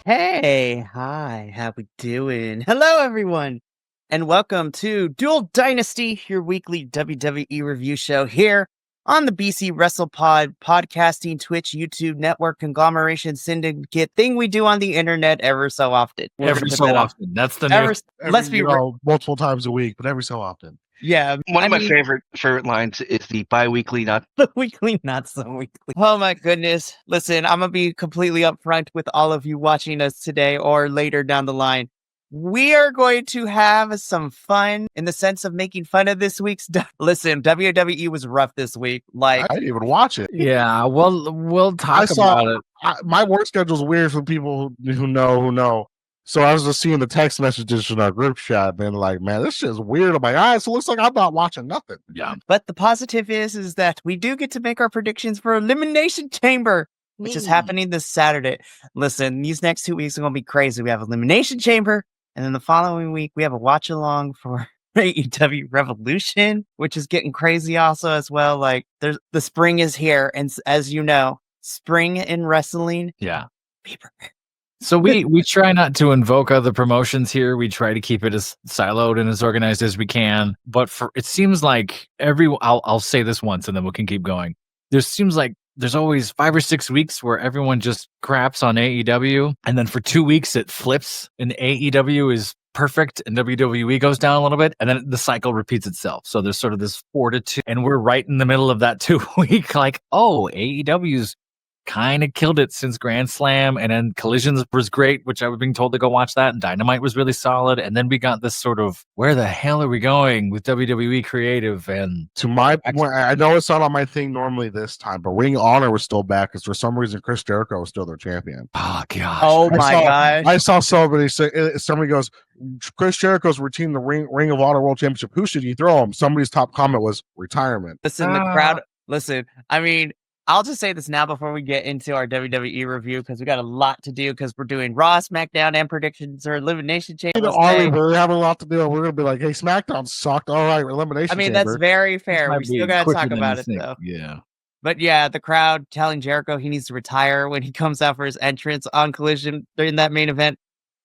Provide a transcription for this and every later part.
Hey, hi, how we doing? Hello, everyone, and welcome to Dual Dynasty, your weekly WWE review show here on the BC Wrestle Pod podcasting, Twitch, YouTube network conglomeration syndicate thing we do on the internet ever so often. Every so often. That's the new. Let's be multiple times a week, but every so often. Yeah, One of my favorite lines is the bi-weekly, not the weekly, not so weekly. Oh my goodness. Listen, I'm going to be completely upfront with all of you watching us today or later down the line. We are going to have some fun in the sense of making fun of this week's. Listen, WWE was rough this week. Like, I didn't even watch it. Yeah, we'll talk about it. My work schedule is weird for people who know. So I was just seeing the text messages from our group chat, and like, man, this shit's weird on my eyes. So it looks like I'm not watching nothing. Yeah. But the positive is that we do get to make our predictions for Elimination Chamber, which is happening this Saturday. Listen, these next 2 weeks are going to be crazy. We have Elimination Chamber, and then the following week, we have a watch along for AEW Revolution, which is getting crazy also as well. Like, the spring is here, and as you know, spring in wrestling. Yeah. Be prepared. So we try not to invoke other promotions here. We try to keep it as siloed and as organized as we can. But it seems like I'll say this once and then we can keep going. Seems like there's always 5 or 6 weeks where everyone just craps on AEW, and then for 2 weeks it flips and AEW is perfect and WWE goes down a little bit, and then the cycle repeats itself. So there's sort of this 4 to 2, and we're right in the middle of that 2 week. Like, oh, AEW's kind of killed it since Grand Slam, and then Collisions was great, which I was being told to go watch that, and Dynamite was really solid, and then we got this sort of, where the hell are we going with WWE creative? And to my point, I know it's not on my thing normally this time, but Ring of Honor was still back because for some reason Chris Jericho was still their champion. Oh gosh! Oh my gosh! I saw somebody say, somebody goes, Chris Jericho's retaining the Ring of Honor World Championship. Who should you throw him? Somebody's top comment was retirement. Listen, the crowd. Listen, I mean, I'll just say this now before we get into our WWE review, because we got a lot to do, because we're doing Raw, SmackDown, and predictions or Elimination Chamber. We have a lot to do. We're going to be like, hey, SmackDown sucked. All right, Elimination Chamber. I mean, that's very fair. We still got to talk about it, though. Yeah. But yeah, the crowd telling Jericho he needs to retire when he comes out for his entrance on Collision during that main event.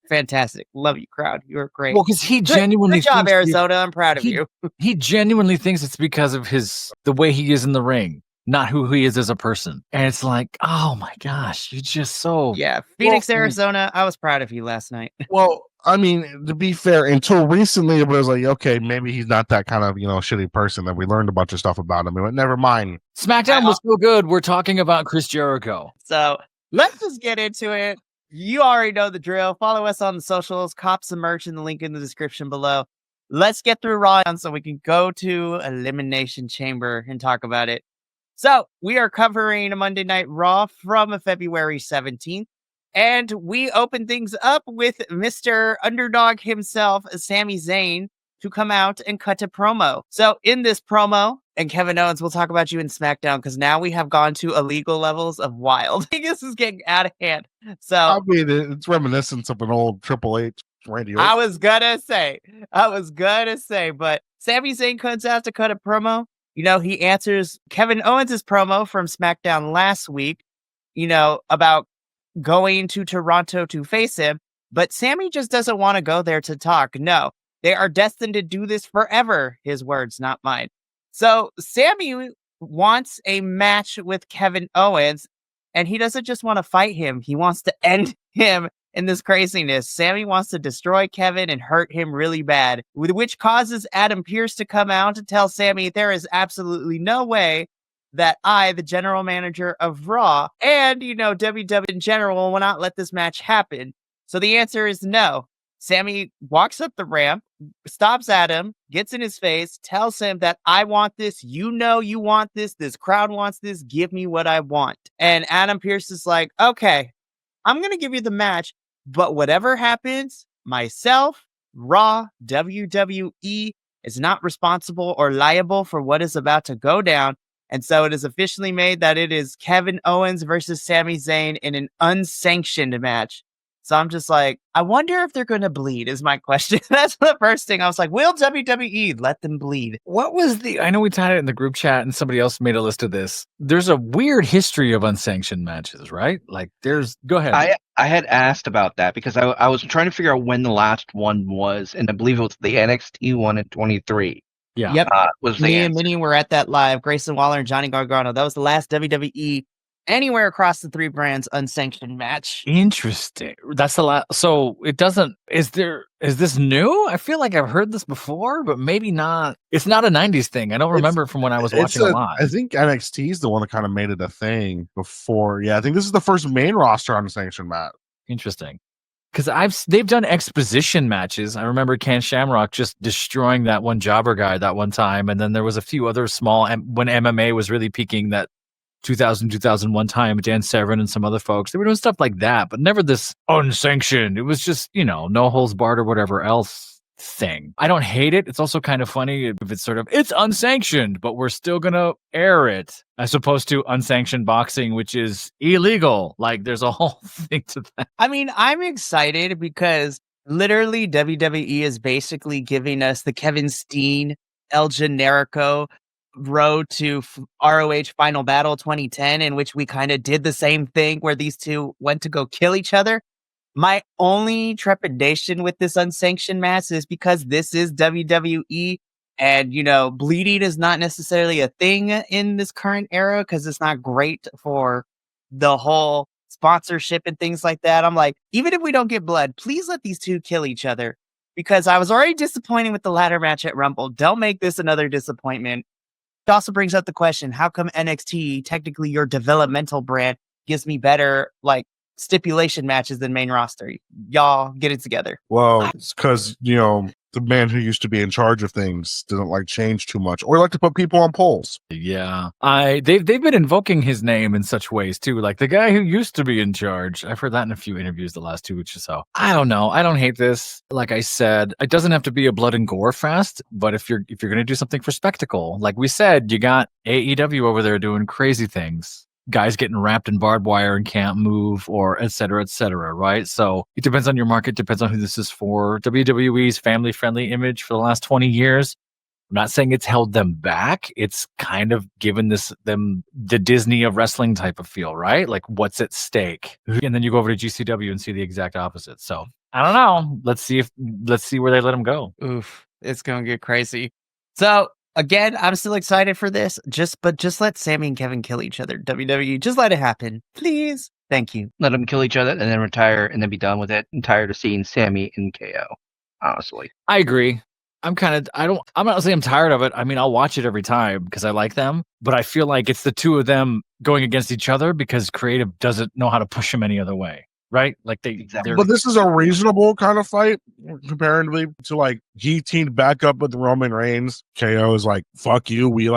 Fantastic. Love you, crowd. You're great. Well, because he genuinely Good job, Arizona. I'm proud of you. He genuinely thinks it's because of the way he is in the ring, not who he is as a person. And it's like, oh my gosh, you're just so... Yeah, Phoenix, Arizona, I was proud of you last night. Well, I mean, to be fair, until recently, it was like, okay, maybe he's not that kind of, shitty person. That we learned a bunch of stuff about him. But never mind. SmackDown was so good. We're talking about Chris Jericho. So let's just get into it. You already know the drill. Follow us on the socials, cop some merch in the link in the description below. Let's get through Raw so we can go to Elimination Chamber and talk about it. So we are covering a Monday Night Raw from February 17th. And we open things up with Mr. Underdog himself, Sami Zayn, to come out and cut a promo. So in this promo, and Kevin Owens, we'll talk about you in SmackDown, because now we have gone to illegal levels of wild. This is getting out of hand. So I mean, it's reminiscent of an old Triple H Randy Orton. I was gonna say, but Sami Zayn comes out to cut a promo. He answers Kevin Owens' promo from SmackDown last week, about going to Toronto to face him. But Sami just doesn't want to go there to talk. No, they are destined to do this forever. His words, not mine. So Sami wants a match with Kevin Owens, and he doesn't just want to fight him. He wants to end him in this craziness. Sami wants to destroy Kevin and hurt him really bad, which causes Adam Pearce to come out to tell Sami there is absolutely no way that I, the general manager of Raw, and, WWE in general, will not let this match happen. So the answer is no. Sami walks up the ramp, stops Adam, gets in his face, tells him that I want this, you want this crowd wants this, give me what I want. And Adam Pearce is like, okay, I'm going to give you the match, but whatever happens, myself, Raw, WWE is not responsible or liable for what is about to go down. And so it is officially made that it is Kevin Owens versus Sami Zayn in an unsanctioned match. So I'm just like, I wonder if they're going to bleed is my question. That's the first thing. I was like, will WWE let them bleed? What was I know we tied it in the group chat and somebody else made a list of this. There's a weird history of unsanctioned matches, right? Like go ahead. I had asked about that because I was trying to figure out when the last one was, and I believe it was the NXT one in 23. Yeah. Yep. Was the Me answer. and Minnie were at that live. Grayson Waller and Johnny Gargano. That was the last WWE anywhere across the three brands unsanctioned match. Interesting. That's the last. So it doesn't. Is this new? I feel like I've heard this before, but maybe not. It's not a '90s thing. I don't remember from when I was watching a lot. I think NXT is the one that kind of made it a thing before. Yeah, I think this is the first main roster unsanctioned match. Interesting. Because they've done exposition matches. I remember Ken Shamrock just destroying that one jobber guy that one time, and then there was a few other small when MMA was really peaking that 2001 time. Dan Severn and some other folks, they were doing stuff like that, but never this unsanctioned. It was just no holds barred or whatever else thing. I don't hate it. It's also kind of funny if it's sort of it's unsanctioned, but we're still gonna air it, as opposed to unsanctioned boxing, which is illegal. Like there's a whole thing to that. I mean, I'm excited because literally WWE is basically giving us the Kevin Steen, El Generico road to ROH Final Battle 2010, in which we kind of did the same thing where these two went to go kill each other. My only trepidation with this unsanctioned match is because this is WWE and, bleeding is not necessarily a thing in this current era because it's not great for the whole sponsorship and things like that. I'm like, even if we don't get blood, please let these two kill each other because I was already disappointed with the ladder match at Rumble. Don't make this another disappointment. It also brings up the question, how come NXT, technically your developmental brand, gives me better stipulation matches than main roster? Y'all get it together. Well, it's because the man who used to be in charge of things didn't like change too much, or like to put people on polls. Yeah, they've been invoking his name in such ways too, like the guy who used to be in charge. I've heard that in a few interviews the last 2 weeks or so. I don't know. I don't hate this. Like I said, it doesn't have to be a blood and gore fest, but if you're gonna do something for spectacle, like we said, you got AEW over there doing crazy things. Guys getting wrapped in barbed wire and can't move, or et cetera, right? So it depends on your market, depends on who this is for. WWE's family-friendly image for the last 20 years, I'm not saying it's held them back. It's kind of given them the Disney of wrestling type of feel, right? Like what's at stake? And then you go over to GCW and see the exact opposite. So I don't know. Let's see where they let them go. Oof, it's going to get crazy. So again, I'm still excited for this. Just let Sammy and Kevin kill each other. WWE, just let it happen, please. Thank you. Let them kill each other and then retire and then be done with it. I'm tired of seeing Sammy and KO. Honestly, I agree. I'm not saying I'm tired of it. I mean, I'll watch it every time because I like them, but I feel like it's the two of them going against each other because creative doesn't know how to push them any other way. Right? Like exactly. But this is a reasonable kind of fight comparatively to he teamed back up with Roman Reigns. KO is like, fuck you. We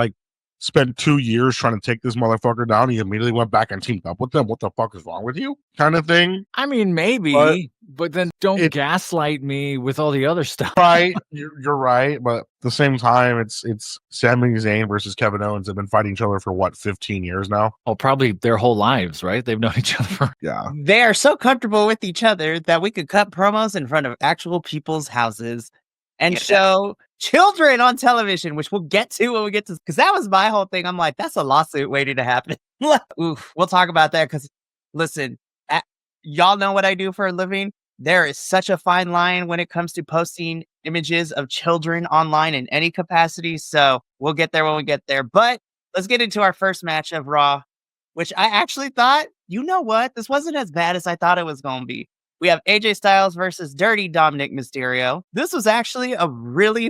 spent 2 years trying to take this motherfucker down. He immediately went back and teamed up with them. What the fuck is wrong with you? Kind of thing. I mean, maybe, but then don't gaslight me with all the other stuff. Right. You're right. But at the same time, it's Sami Zayn versus Kevin Owens. They've been fighting each other for 15 years now? Oh, probably their whole lives, right? They've known each other for. Yeah. They are so comfortable with each other that we could cut promos in front of actual people's houses and show children on television, which we'll get to when we get to, because that was my whole thing. I'm like, that's a lawsuit waiting to happen. Oof, we'll talk about that because, listen, y'all know what I do for a living. There is such a fine line when it comes to posting images of children online in any capacity. So we'll get there when we get there. But let's get into our first match of Raw, which I actually thought, you know what? This wasn't as bad as I thought it was going to be. We have AJ Styles versus Dirty Dominic Mysterio. This was actually a really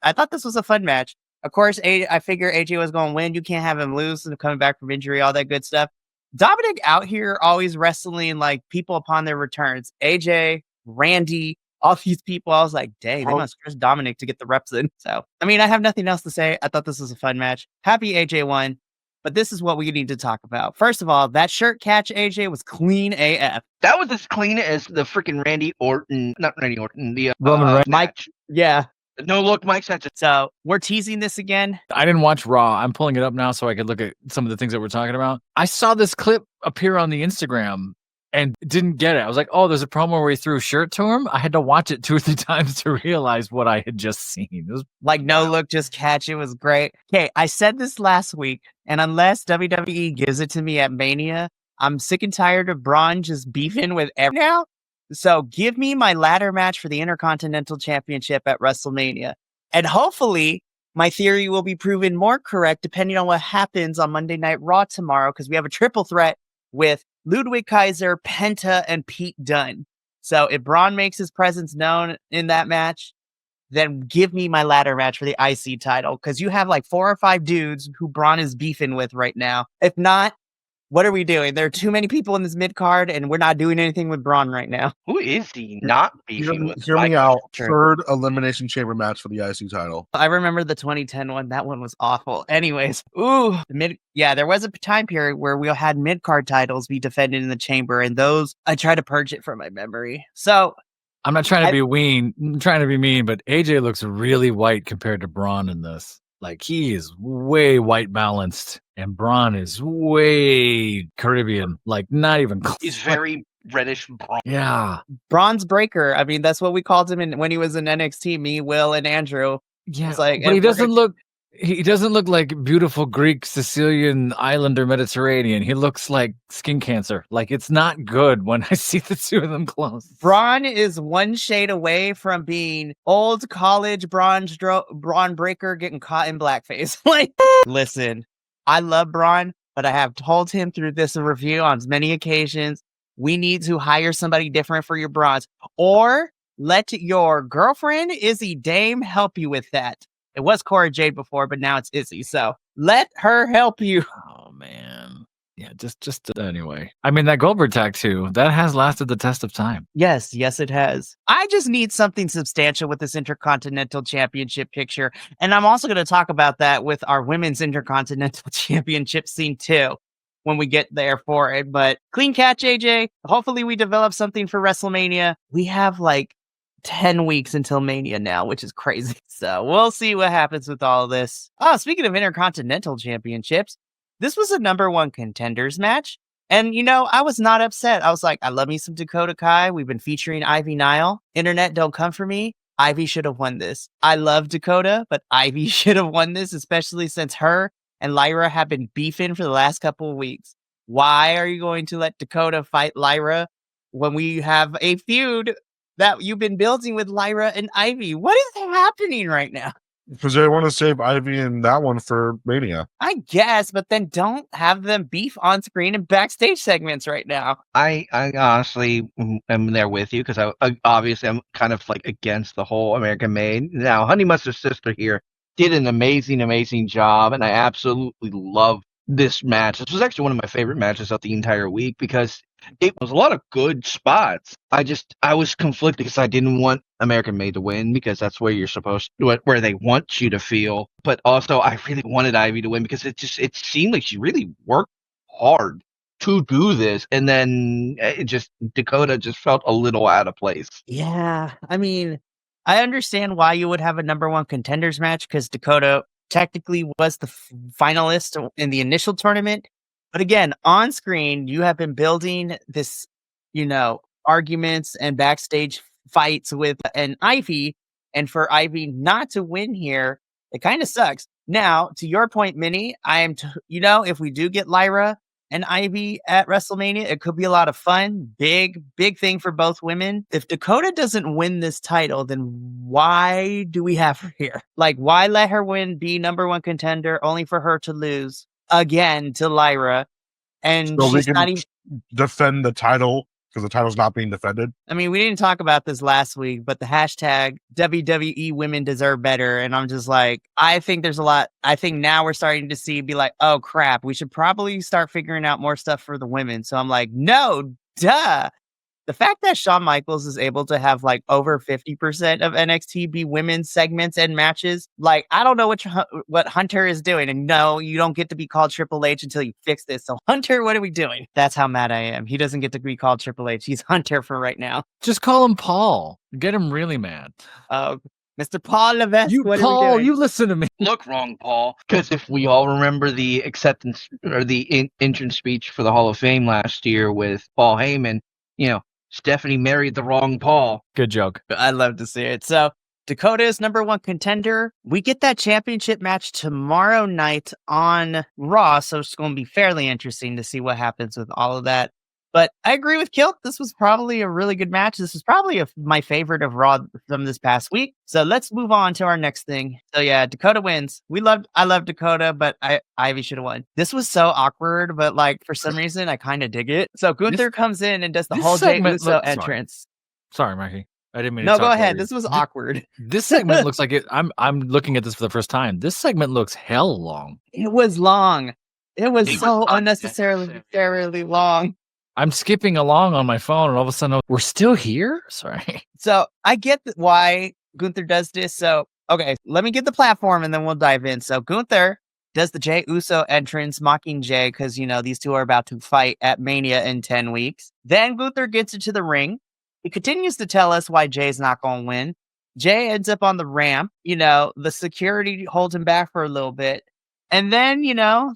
I thought this was a fun match. Of course, I figure AJ was going to win. You can't have him lose and coming back from injury, all that good stuff. Dominic out here always wrestling people upon their returns. AJ, Randy, all these people. I was like, dang, they must trust Dominic to get the reps in. So, I mean, I have nothing else to say. I thought this was a fun match. Happy AJ won. But this is what we need to talk about. First of all, that shirt catch, AJ, was clean AF. That was as clean as the freaking not Randy Orton, the Roman Reigns. Mike. Yeah. No look, Mike Sanchez. So we're teasing this again. I didn't watch Raw. I'm pulling it up now so I could look at some of the things that we're talking about. I saw this clip appear on the Instagram and didn't get it. I was like, oh, there's a promo where he threw a shirt to him. I had to watch it 2 or 3 times to realize what I had just seen. It was Like, no look, just catch. It was great. Okay, I said this last week, and unless WWE gives it to me at Mania, I'm sick and tired of Braun just beefing with everyone now. So give me my ladder match for the Intercontinental Championship at WrestleMania. And hopefully my theory will be proven more correct depending on what happens on Monday Night Raw tomorrow, because we have a triple threat with Ludwig Kaiser, Penta, and Pete Dunne. So if Braun makes his presence known in that match, then give me my ladder match for the IC title, because you have like 4 or 5 dudes who Braun is beefing with right now. If not, what are we doing? There are too many people in this mid card, and we're not doing anything with Braun right now. Who is he not beefing with? Hear me My out. Sure. Third elimination chamber match for the IC title. I remember the 2010 one. That one was awful. Anyways, there was a time period where we had mid card titles be defended in the chamber, and those I try to purge it from my memory. So I'm not trying to be mean, but AJ looks really white compared to Braun in this. Like, he is way white balanced, and Braun is way Caribbean. Like, not even close. He's very reddish brown. Yeah. Bronze Breaker. I mean, that's what we called him when he was in NXT. Me, Will, and Andrew. Yeah. It's like, but he doesn't look like beautiful Greek, Sicilian, Islander, Mediterranean. He looks like skin cancer. Like, it's not good when I see the two of them close. Braun is one shade away from being old college Braun Breaker getting caught in blackface. Like, listen, I love Braun, but I have told him through this review on many occasions, we need to hire somebody different for your bronze, or let your girlfriend, Izzy Dame, help you with that. It was Cora Jade before, but now it's Izzy. So let her help you. Oh, man. Yeah, just anyway. I mean, that Goldberg tattoo, that has lasted the test of time. Yes, it has. I just need something substantial with this Intercontinental Championship picture. And I'm also going to talk about that with our Women's Intercontinental Championship scene too, when we get there for it. But clean catch, AJ. Hopefully we develop something for WrestleMania. We have like 10 weeks until Mania now, which is crazy. So we'll see what happens with all of this. Oh, speaking of Intercontinental Championships, this was a #1 contenders match. And, I was not upset. I was like, I love me some Dakota Kai. We've been featuring Ivy Nile. Internet, don't come for me. Ivy should have won this. I love Dakota, but Ivy should have won this, especially since her and Lyra have been beefing for the last couple of weeks. Why are you going to let Dakota fight Lyra when we have a feud that you've been building with Lyra and Ivy? What is happening right now? Because they want to save Ivy in that one for Mania. I guess, but then don't have them beef on screen and backstage segments right now. I honestly am there with you, because I obviously I'm kind of like against the whole American Made. Now, Honey Mustard Sister here did an amazing job, and I absolutely love this match. This was actually one of my favorite matches of the entire week, because it was a lot of good spots. I was conflicted because I didn't want American Made to win, because that's where you're supposed to, where they want you to feel. But also, I really wanted Ivy to win, because it seemed like she really worked hard to do this, and then Dakota just felt a little out of place. Yeah, I mean, I understand why you would have a #1 contenders match, because Dakota technically was the finalist in the initial tournament. But again, on screen, you have been building this, arguments and backstage fights with an Ivy. And for Ivy not to win here, it kind of sucks. Now, to your point, Minnie, if we do get Lyra and Ivy at WrestleMania, it could be a lot of fun. Big thing for both women. If Dakota doesn't win this title, then why do we have her here? Like, why let her win, be #1 contender, only for her to lose again to Lyra? And So she's not even defend the title, because the title's not being defended. I mean, we didn't talk about this last week, but the hashtag WWE women deserve better. And I'm just like, I think there's a lot. I think now we're starting to be like, oh crap, we should probably start figuring out more stuff for the women. So I'm like, no, duh. The fact that Shawn Michaels is able to have like over 50% of NXT be women's segments and matches, like, I don't know what Hunter is doing. And no, you don't get to be called Triple H until you fix this. So Hunter, what are we doing? That's how mad I am. He doesn't get to be called Triple H. He's Hunter for right now. Just call him Paul. Get him really mad. Mr. Paul Levesque, You, what are we Paul, doing? you listen to me. Look wrong, Paul. Because if we all remember the acceptance or the entrance speech for the Hall of Fame last year with Paul Heyman, Stephanie married the wrong Paul. Good joke. I'd love to see it. So Dakota is number one contender. We get that championship match tomorrow night on Raw, so it's going to be fairly interesting to see what happens with all of that. But I agree with Kilt. This was probably a really good match. This is probably my favorite of Raw from this past week. So let's move on to our next thing. So yeah, Dakota wins. I love Dakota, but Ivy should have won. This was so awkward, but like for some reason I kind of dig it. So Gunther comes in and does the whole Jey Uso entrance. Sorry, Mikey. I didn't mean No, to. go ahead. This was awkward. This segment looks like it. I'm looking at this for the first time. This segment looks hell long. It was long. It was so unnecessarily very long. I'm skipping along on my phone, and all of a sudden, we're still here? Sorry. So I get why Gunther does this. So, okay, let me get the platform, and then we'll dive in. So Gunther does the Jey Uso entrance, mocking Jey, because, these two are about to fight at Mania in 10 weeks. Then Gunther gets into the ring. He continues to tell us why Jay's not going to win. Jey ends up on the ramp. The security holds him back for a little bit. And then,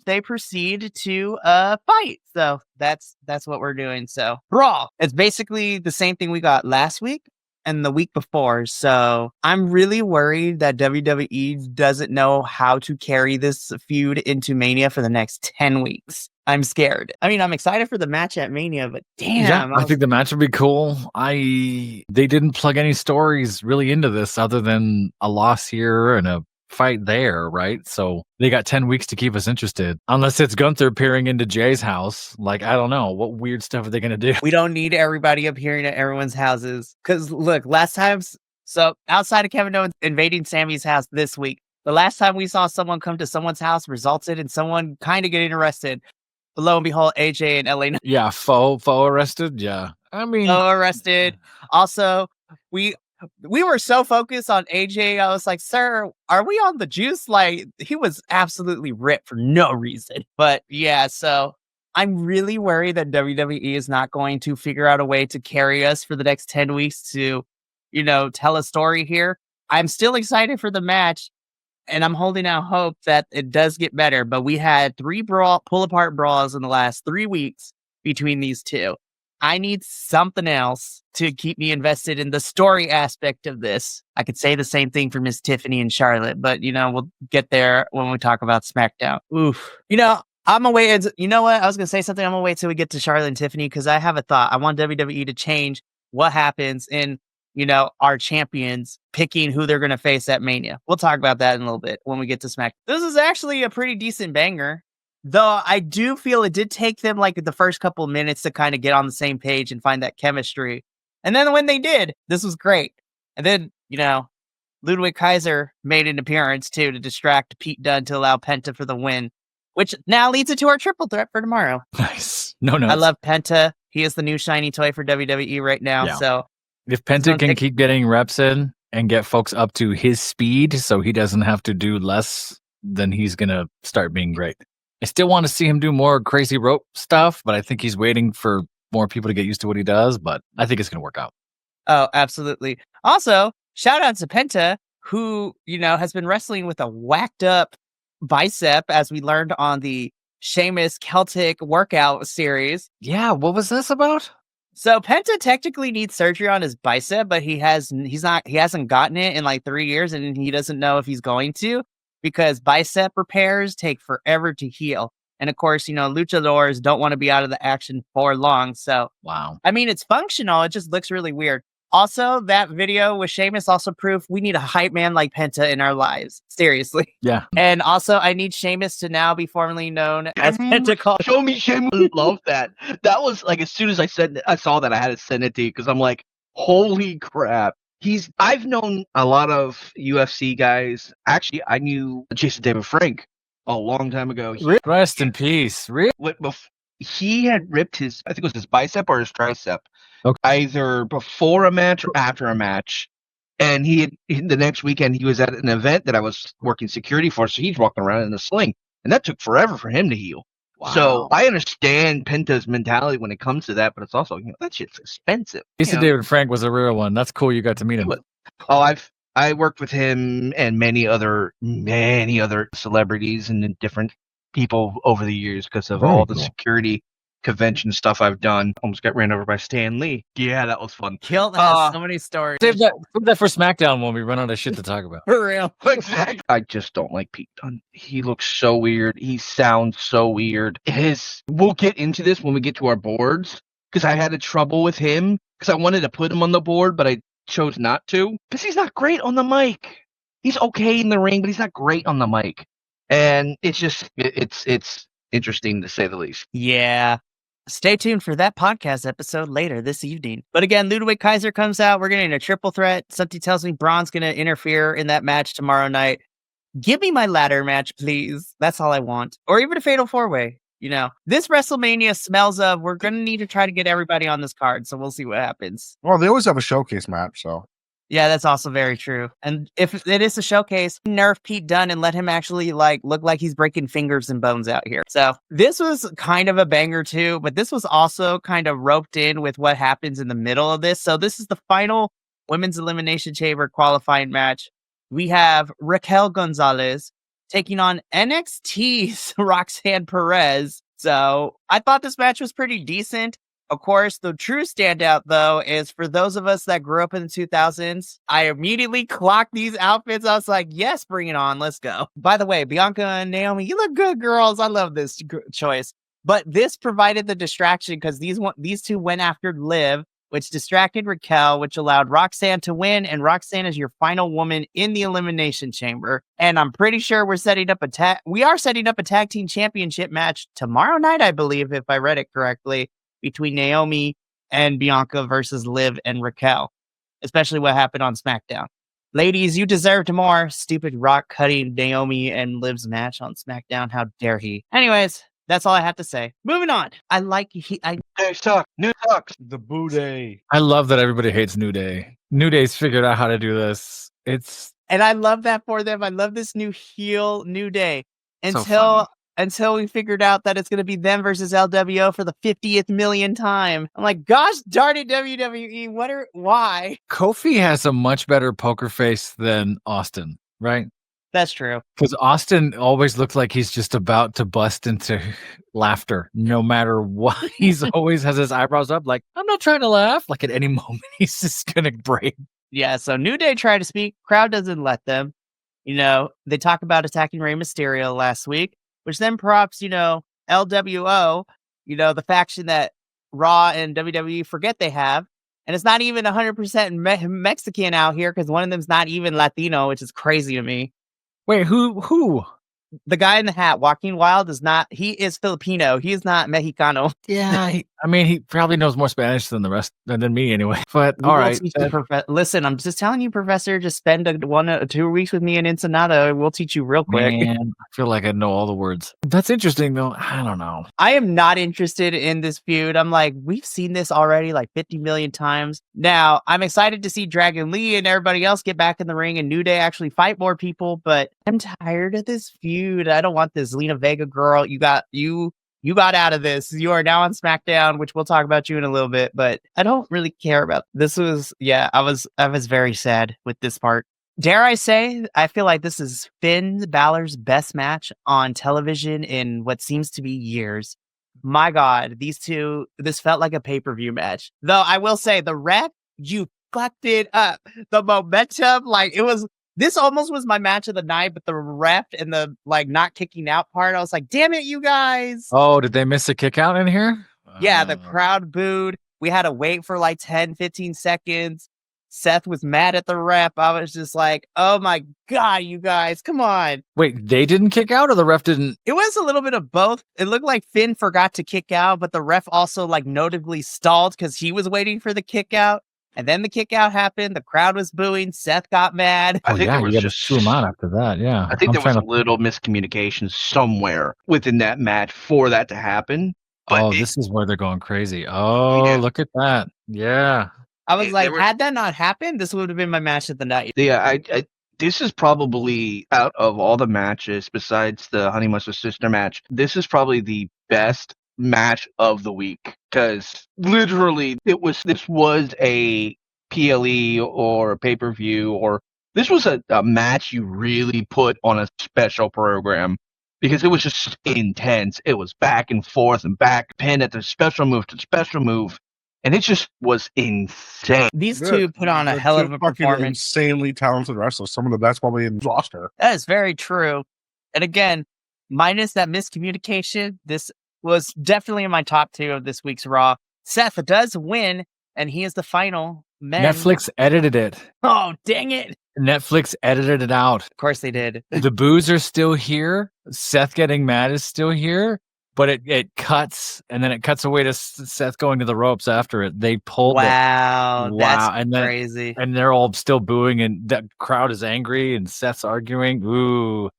they proceed to fight. So that's what we're doing. So Raw, it's basically the same thing we got last week and the week before. So I'm really worried that WWE doesn't know how to carry this feud into Mania for the next 10 weeks. I'm scared. I mean, I'm excited for the match at Mania, but damn. Yeah, I think the match would be cool. They didn't plug any stories really into this other than a loss here and a fight there, right? So they got 10 weeks to keep us interested. Unless it's Gunther appearing into Jay's house. Like, I don't know. What weird stuff are they going to do? We don't need everybody appearing at everyone's houses. Because, look, last time... So, outside of Kevin Owens invading Sammy's house this week, the last time we saw someone come to someone's house resulted in someone kind of getting arrested. Lo and behold, AJ and LA. Yeah, faux arrested. Yeah, I mean, arrested. Also, we were so focused on AJ. I was like, "Sir, are we on the juice?" Like he was absolutely ripped for no reason. But yeah, so I'm really worried that WWE is not going to figure out a way to carry us for the next 10 weeks to, tell a story here. I'm still excited for the match. And I'm holding out hope that it does get better. But we had 3 pull-apart brawls in the last 3 weeks between these two. I need something else to keep me invested in the story aspect of this. I could say the same thing for Miss Tiffany and Charlotte, but, we'll get there when we talk about SmackDown. Oof. I'm going to wait. You know what? I was going to say something. I'm going to wait till we get to Charlotte and Tiffany because I have a thought. I want WWE to change what happens in our champions picking who they're going to face at Mania. We'll talk about that in a little bit when we get to SmackDown. This is actually a pretty decent banger, though I do feel it did take them like the first couple of minutes to kind of get on the same page and find that chemistry. And then when they did, this was great. And then, Ludwig Kaiser made an appearance too to distract Pete Dunne to allow Penta for the win, which now leads into our triple threat for tomorrow. Nice. No. I love Penta. He is the new shiny toy for WWE right now. Yeah. So if Penta can keep getting reps in and get folks up to his speed so he doesn't have to do less, then he's going to start being great. I still want to see him do more crazy rope stuff, but I think he's waiting for more people to get used to what he does, but I think it's going to work out. Oh, absolutely. Also, shout out to Penta, who, has been wrestling with a whacked up bicep, as we learned on the Sheamus Celtic workout series. Yeah, what was this about? So Penta technically needs surgery on his bicep, but he hasn't gotten it in like 3 years, and he doesn't know if he's going to because bicep repairs take forever to heal. And of course, luchadors don't want to be out of the action for long. So, wow. I mean, it's functional. It just looks really weird. Also, that video with Sheamus also proved we need a hype man like Penta in our lives. Seriously. Yeah. And also, I need Sheamus to now be formally known as Penta. Show me Sheamus. Love that. That was like as soon as I saw that, I had to send it to you because I'm like, holy crap. I've known a lot of UFC guys. Actually, I knew Jason David Frank a long time ago. Rest in peace. He had ripped I think it was his bicep or his tricep. Okay. Either before a match or after a match. And the next weekend, he was at an event that I was working security for, so he's walking around in a sling. And that took forever for him to heal. Wow. So I understand Penta's mentality when it comes to that, but it's also, that shit's expensive. Jason David Frank was a real one. That's cool you got to meet him. Oh, I worked with him and many other celebrities and different people over the years because of all the security convention stuff I've done. Almost got ran over by Stan Lee. Yeah, that was fun. Kilt has so many stories. Save that for SmackDown when we run out of shit to talk about. For real. Exactly. I just don't like Pete Dunne. He looks so weird. He sounds so weird. We'll get into this when we get to our boards because I had a trouble with him because I wanted to put him on the board, but I chose not to because he's not great on the mic. He's okay in the ring, but he's not great on the mic. And it's just, it's interesting to say the least. Yeah. Stay tuned for that podcast episode later this evening. But again, Ludwig Kaiser comes out. We're getting a triple threat. Something tells me Braun's going to interfere in that match tomorrow night. Give me my ladder match, please. That's all I want. Or even a fatal four-way. You know, this WrestleMania smells of we're going to need to try to get everybody on this card. So we'll see what happens. Well, they always have a showcase match, so. Yeah, that's also very true. And if it is a showcase, nerf Pete Dunne and let him actually look like he's breaking fingers and bones out here. So this was kind of a banger too, but this was also kind of roped in with what happens in the middle of this. So this is the final Women's Elimination Chamber qualifying match. We have Raquel Gonzalez taking on NXT's Roxanne Perez. So I thought this match was pretty decent. Of course, the true standout, though, is for those of us that grew up in the 2000s, I immediately clocked these outfits. I was like, yes, bring it on. Let's go. By the way, Bianca and Naomi, you look good, girls. I love this choice. But this provided the distraction because these two went after Liv, which distracted Raquel, which allowed Roxanne to win. And Roxanne is your final woman in the Elimination Chamber. And I'm pretty sure we are setting up a tag team championship match tomorrow night, I believe, if I read it correctly, between Naomi and Bianca versus Liv and Raquel, especially what happened on SmackDown. Ladies, you deserved more. Stupid Rock cutting Naomi and Liv's match on SmackDown. How dare he? Anyways, that's all I have to say. Moving on. New sucks. The Boo Day. I love that everybody hates New Day. New Day's figured out how to do this. And I love that for them. I love this new heel New Day. Until we figured out that it's going to be them versus LWO for the 50th million time. I'm like, gosh darn it, WWE. Why? Kofi has a much better poker face than Austin, right? That's true. Because Austin always looks like he's just about to bust into laughter, no matter what. He's always has his eyebrows up like, I'm not trying to laugh. Like at any moment, he's just going to break. Yeah, so New Day tried to speak. Crowd doesn't let them. You know, they talk about attacking Rey Mysterio last week, which then props, LWO, the faction that Raw and WWE forget they have. And it's not even 100% Mexican out here because one of them's not even Latino, which is crazy to me. Wait, who? The guy in the hat, Joaquin Wild, he is Filipino. He is not Mexicano. Yeah, he probably knows more Spanish than the rest, than me anyway. But all right. Listen, I'm just telling you, Professor, just spend 1 or 2 weeks with me in Ensenada. We'll teach you real quick. Man, I feel like I know all the words. That's interesting, though. I don't know. I am not interested in this feud. I'm like, we've seen this already like 50 million times. Now, I'm excited to see Dragon Lee and everybody else get back in the ring and New Day actually fight more people, but I'm tired of this feud. I don't want this Lena Vega girl. You got out of this. You are now on SmackDown, which we'll talk about you in a little bit, but I don't really care about this. I was very sad with this part. Dare I say, I feel like this is Finn Balor's best match on television in what seems to be years. My God, this felt like a pay-per-view match. Though I will say the ref, you fucked it up. The momentum, this almost was my match of the night, but the ref and the not kicking out part, I was like, damn it, you guys. Oh, did they miss a kick out in here? Yeah, the crowd booed. We had to wait for 10, 15 seconds. Seth was mad at the ref. I was just like, oh my God, you guys, come on. Wait, they didn't kick out or the ref didn't? It was a little bit of both. It looked like Finn forgot to kick out, but the ref also notably stalled because he was waiting for the kick out. And then the kick out happened. The crowd was booing. Seth got mad. I think there was you just chew him out after that. Yeah, I think there was a little miscommunication somewhere within that match for that to happen. But this is where they're going crazy. Oh, yeah. Look at that. Yeah. I was had that not happened, this would have been my match of the night. Yeah, this is probably, out of all the matches besides the Honey Mustard Sister match, this is probably the best match of the week because literally this was a PLE or a pay-per-view or this was a match you really put on a special program because it was just intense. It was back and forth and back, pin at the special move to special move. And it just was insane. These two put on a They're hell two of a fucking performance. insanely talented wrestlers. Some of the best probably in the roster. That is very true. And again, minus that miscommunication, this was definitely in my top 2 of this week's Raw. Seth does win, and he is the final man. Netflix edited it. Oh, dang it. Netflix edited it out. Of course they did. The boos are still here. Seth getting mad is still here, but it cuts, and then it cuts away to Seth going to the ropes after it. They pulled Wow, that's and then, crazy. and they're all still booing, and the crowd is angry, and Seth's arguing. Ooh.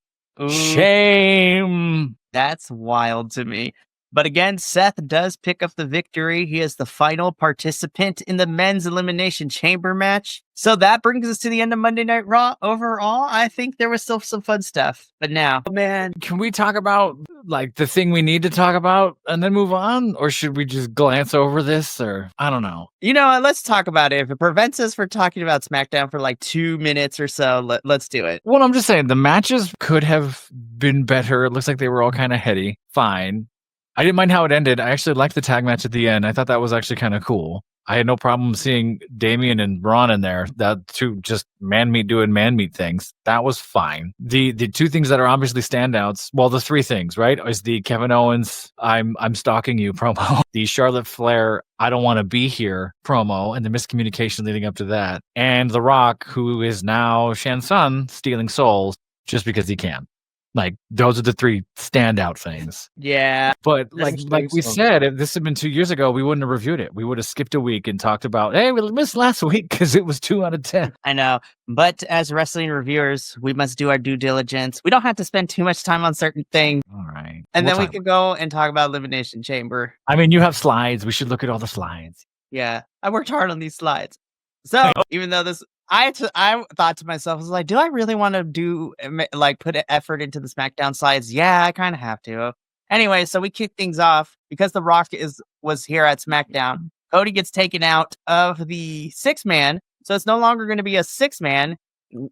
Shame. That's wild to me. But again, Seth does pick up the victory. He is the final participant in the men's elimination chamber match. So that brings us to the end of Monday Night Raw. Overall, I think there was still some fun stuff. But now, man, Can we talk about like the thing we need to talk about and then move on? Or should we just glance over this? Or I don't know. you know what? Let's talk about it. If it prevents us from talking about SmackDown for like 2 minutes or so, let's do it. Well, I'm just saying the matches could have been better. It looks like they were all kind of heady. Fine. I didn't mind how it ended. I actually liked the tag match at the end. I thought that was actually kind of cool. I had no problem seeing Damian and Braun in there. That two just man meat doing man meat things. That was fine. The 2 things that are obviously standouts. Well, the 3 things, right? Is the Kevin Owens I'm stalking you promo, the Charlotte Flair I don't want to be here promo, and the miscommunication leading up to that, and The Rock, who is now Shansun stealing souls just because he can. Like, those are the 3 standout things. Yeah. But That's like we said, if this had been 2 years ago, we wouldn't have reviewed it. We would have skipped a week and talked about, hey, we missed last week because it was 2 out of 10. I know. But as wrestling reviewers, we must do our due diligence. We don't have to spend too much time on certain things. All right. And We'll then we talk can go and talk about Elimination Chamber. I mean, you have slides. We should look at all the slides. Yeah. I worked hard on these slides. So even though I thought to myself, I was like, do I really want to put effort into the SmackDown slides? Yeah, I kind of have to. Anyway, so we kick things off because The Rock was here at SmackDown. Cody gets taken out of the 6-man. So it's no longer going to be a 6-man,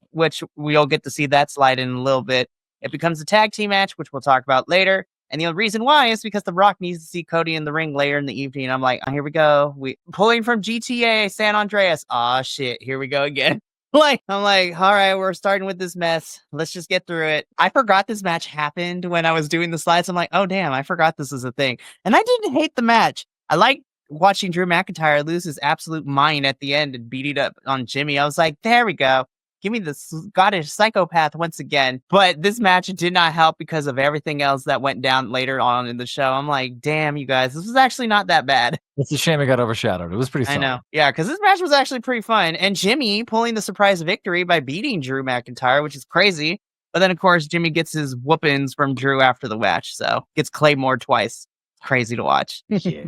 which we'll get to see that slide in a little bit. It becomes a tag team match, which we'll talk about later. And the reason why is because The Rock needs to see Cody in the ring later in the evening. I'm like, oh, here we go. We pulling from GTA San Andreas. Aw, shit. Here we go again. I'm like, all right, we're starting with this mess. Let's just get through it. I forgot this match happened when I was doing the slides. I'm like, oh, damn, I forgot this is a thing. And I didn't hate the match. I like watching Drew McIntyre lose his absolute mind at the end and beat it up on Jimmy. I was like, there we go. Give me the Scottish psychopath once again. But this match did not help because of everything else that went down later on in the show. I'm like, damn, you guys, this was actually not that bad. It's a shame it got overshadowed. It was pretty solid. I know. Yeah, because this match was actually pretty fun. And Jimmy pulling the surprise victory by beating Drew McIntyre, which is crazy. But then, of course, Jimmy gets his whoopings from Drew after the match. So gets Claymore twice. Crazy to watch. Yeah.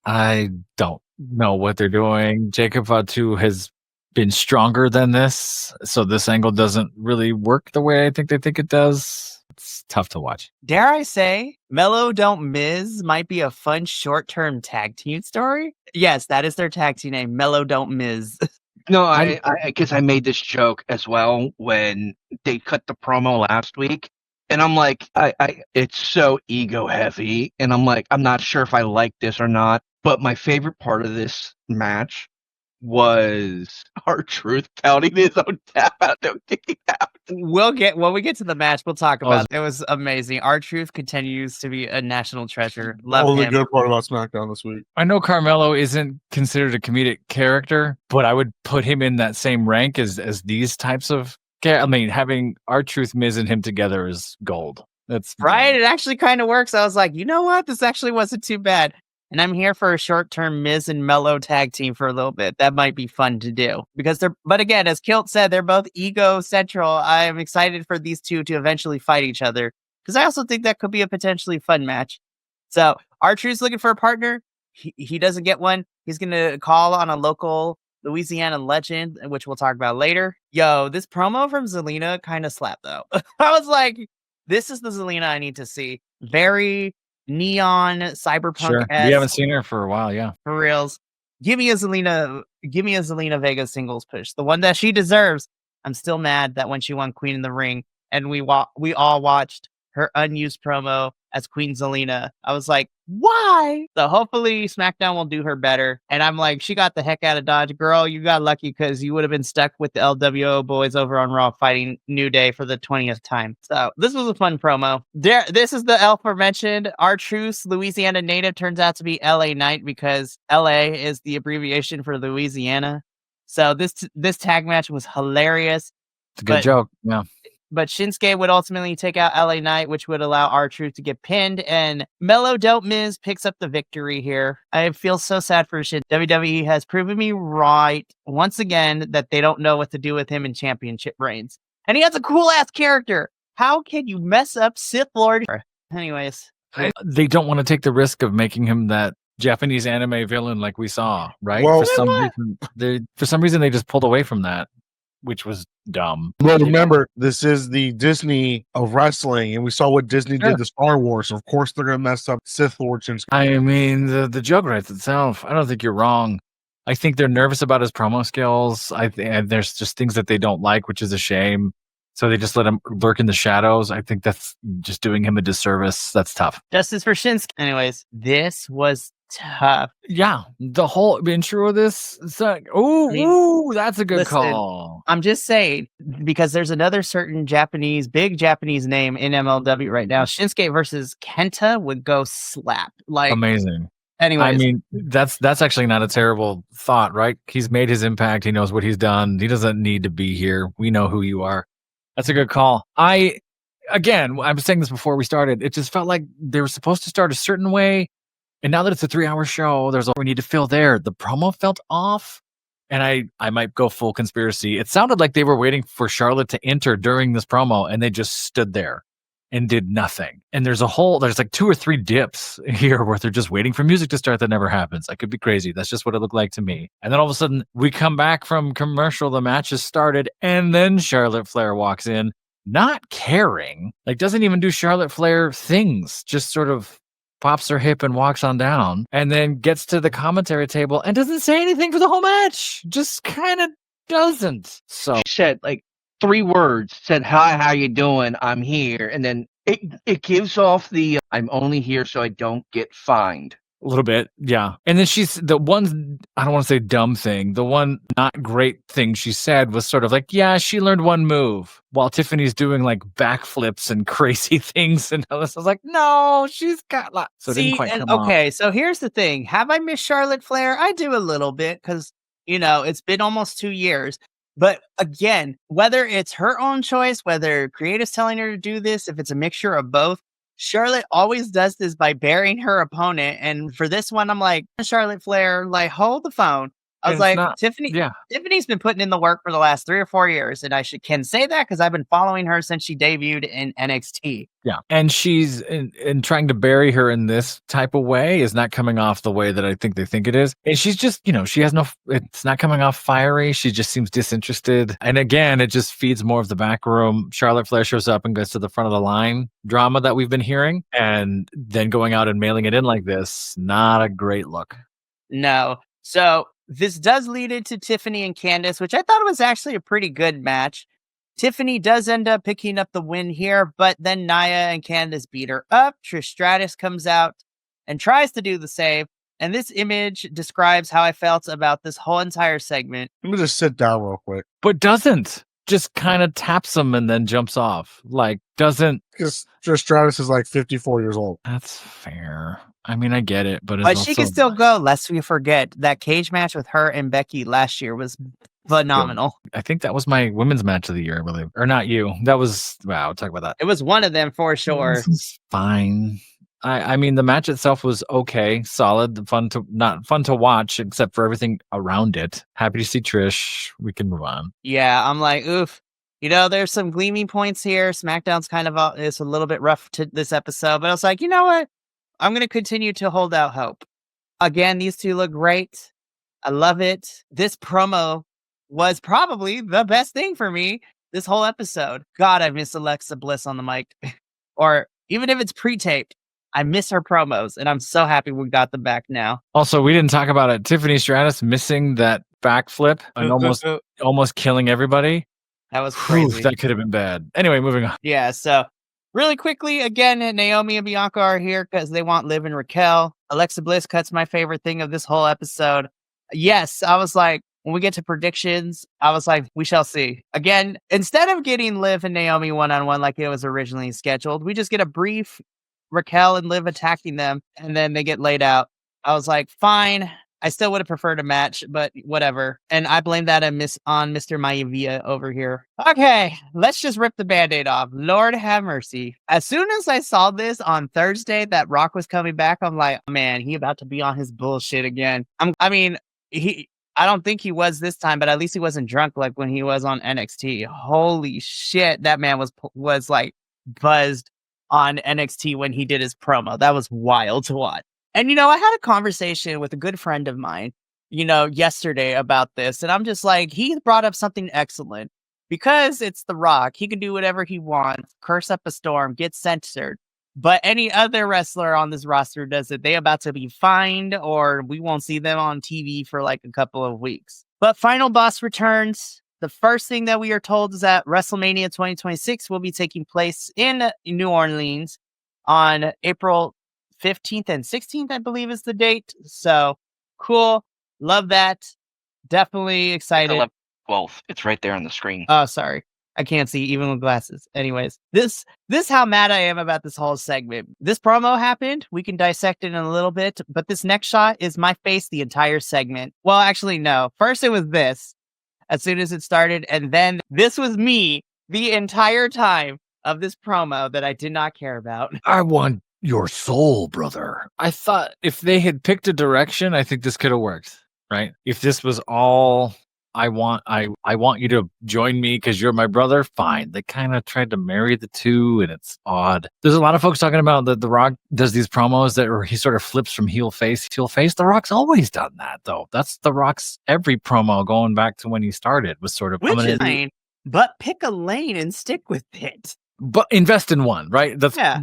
I don't know what they're doing. Jacob Fatu has been stronger than this, so this angle doesn't really work the way I think they think it does. It's tough to watch. Dare I say, Mello Don't Miz might be a fun short-term tag team story? Yes, that is their tag team name, Mello Don't Miz. No, I guess I made this joke as well when they cut the promo last week. And I'm like, it's so ego heavy. And I'm like, I'm not sure if I like this or not. But my favorite part of this match was R-Truth counting his own tap out, no kicking out. When we get to the match, we'll talk about it. It was amazing. R-Truth continues to be a national treasure. Love Only him. good part about SmackDown this week. I know Carmelo isn't considered a comedic character, but I would put him in that same rank as these types of. I mean, having R-Truth, Miz, and him together is gold. That's right. It actually kind of works. I was like, you know what? This actually wasn't too bad. And I'm here for a short-term Miz and Mello tag team for a little bit. That might be fun to do because but again, as Kilt said, they're both ego central. I am excited for these two to eventually fight each other because I also think that could be a potentially fun match. So R-Truth's looking for a partner. He doesn't get one. He's going to call on a local Louisiana legend, which we'll talk about later. Yo, this promo from Zelina kind of slapped though. I was like, this is the Zelina I need to see. Very neon cyberpunk. Sure. We haven't seen her for a while. Yeah, for reals. Give me a Zelina Vega singles push, the one that she deserves. I'm still mad that when she won Queen in the Ring and we all watched her unused promo as Queen Zelina, I was like, why? So hopefully SmackDown will do her better. And I'm like, she got the heck out of Dodge. Girl, you got lucky because you would have been stuck with the LWO boys over on Raw fighting New Day for the 20th time. So this was a fun promo. This is the aforementioned R-Truth, Louisiana native, turns out to be LA Knight because LA is the abbreviation for Louisiana. So this tag match was hilarious. It's a good joke. Yeah. But Shinsuke would ultimately take out LA Knight, which would allow R-Truth to get pinned. And Mellow Dope Miz picks up the victory here. I feel so sad for Shin. WWE has proven me right once again that they don't know what to do with him in championship reigns. And he has a cool ass character. How can you mess up Sith Lord? Anyways. They don't want to take the risk of making him that Japanese anime villain like we saw, right? Well, for some reason they just pulled away from that, which was dumb. Well, remember, this is the Disney of wrestling, and we saw what Disney did to Star Wars. So of course, they're going to mess up Sith Lord Shinsuke. I mean, the joke writes itself. I don't think you're wrong. I think they're nervous about his promo skills. And there's just things that they don't like, which is a shame. So they just let him lurk in the shadows. I think that's just doing him a disservice. That's tough. Justice for Shinsuke. Anyways, this was tough. Yeah, the whole intro of this. It's like, ooh, that's a good call. I'm just saying, because there's another certain big Japanese name in MLW right now. Shinsuke versus Kenta would go slap. Like amazing. Anyways, I mean, that's actually not a terrible thought, right? He's made his impact. He knows what he's done. He doesn't need to be here. We know who you are. That's a good call. I was saying this before we started. It just felt like they were supposed to start a certain way. And now that it's a 3-hour show, there's all we need to fill there. The promo felt off. And I might go full conspiracy. It sounded like they were waiting for Charlotte to enter during this promo, and they just stood there and did nothing. And there's like 2 or 3 dips here where they're just waiting for music to start that never happens. I could be crazy. That's just what it looked like to me. And then all of a sudden, we come back from commercial, the match has started, and then Charlotte Flair walks in, not caring, like doesn't even do Charlotte Flair things, just sort of pops her hip and walks on down, and then gets to the commentary table and doesn't say anything for the whole match. Just kind of doesn't. So she said like 3 words, said, hi, how you doing? I'm here. And then it gives off the, I'm only here so I don't get fined. a little bit. Yeah. And then she's the one, I don't want to say dumb thing. The one not great thing she said was sort of like, yeah, she learned one move while Tiffany's doing like backflips and crazy things. And I was like, no, she's got lots. So it didn't quite come off. So here's the thing. Have I missed Charlotte Flair? I do a little bit because, you know, it's been almost 2 years. But again, whether it's her own choice, whether creative's telling her to do this, if it's a mixture of both, Charlotte always does this by burying her opponent. And for this one, I'm like, Charlotte Flair, like, hold the phone. I was like, Tiffany's been putting in the work for the last 3 or 4 years. And I can say that because I've been following her since she debuted in NXT. Yeah. And she's in trying to bury her in this type of way is not coming off the way that I think they think it is. And she's just, you know, it's not coming off fiery. She just seems disinterested. And again, it just feeds more of the back room. Charlotte Flair shows up and goes to the front of the line drama that we've been hearing. And then going out and mailing it in like this, not a great look. No. So this does lead into Tiffany and Candice, which I thought was actually a pretty good match. Tiffany does end up picking up the win here, but then Nia and Candice beat her up. Trish Stratus comes out and tries to do the save. And this image describes how I felt about this whole entire segment. Let me just sit down real quick. But doesn't. Just kind of taps him and then jumps off. Like, doesn't. Because Trish Stratus is like 54 years old. That's fair. I mean, I get it, but she can still go, lest we forget that cage match with her and Becky last year was phenomenal. I think that was my women's match of the year, I believe. Or not you. That was, wow, we'll talk about that. It was one of them for sure. This is fine. I mean, the match itself was okay, solid, not fun to watch, except for everything around it. Happy to see Trish. We can move on. Yeah, I'm like, oof. You know, there's some gleaming points here. SmackDown's kind of it's a little bit rough to this episode, but I was like, you know what? I'm going to continue to hold out hope. Again, these two look great. I love it. This promo was probably the best thing for me this whole episode. God, I miss Alexa Bliss on the mic. Or even if it's pre-taped, I miss her promos, and I'm so happy we got them back now. Also, we didn't talk about it. Tiffany Stratus missing that backflip and almost killing everybody. That was Whew, crazy. that could have been bad. Anyway, moving on. Yeah, so really quickly, again, Naomi and Bianca are here because they want Liv and Raquel. Alexa Bliss cuts my favorite thing of this whole episode. Yes, I was like, when we get to predictions, I was like, we shall see. Again, instead of getting Liv and Naomi one-on-one like it was originally scheduled, we just get a brief Raquel and Liv attacking them, and then they get laid out. I was like, fine. I still would have preferred a match, but whatever. And I blame that on Mr. Maivia over here. Okay, let's just rip the Band-Aid off. Lord have mercy. As soon as I saw this on Thursday that Rock was coming back, I'm like, man, he about to be on his bullshit again. I don't think he was this time, but at least he wasn't drunk like when he was on NXT. Holy shit, that man was like buzzed on NXT when he did his promo. That was wild to watch. And, I had a conversation with a good friend of mine, yesterday about this. And I'm just like, he brought up something excellent because it's The Rock. He can do whatever he wants, curse up a storm, get censored. But any other wrestler on this roster does it, they about to be fined or we won't see them on TV for like a couple of weeks. But Final Boss returns. The first thing that we are told is that WrestleMania 2026 will be taking place in New Orleans on April 15th and 16th, I believe is the date. So cool. Love that. Definitely excited. Both. It's right there on the screen. Oh, sorry. I can't see even with glasses. Anyways, this how mad I am about this whole segment. This promo happened. We can dissect it in a little bit, but this next shot is my face the entire segment. Well, actually, no. First it was this as soon as it started, and then this was me the entire time of this promo that I did not care about. I want your soul, brother. I thought if they had picked a direction, I think this could have worked, right? If this was all I want you to join me because you're my brother, fine. They kind of tried to marry the two, and it's odd. There's a lot of folks talking about that The Rock does these promos where he sort of flips from heel face. The Rock's always done that, though. That's The Rock's every promo going back to when he started was sort of which is fine, but pick a lane and stick with it. But invest in one, right?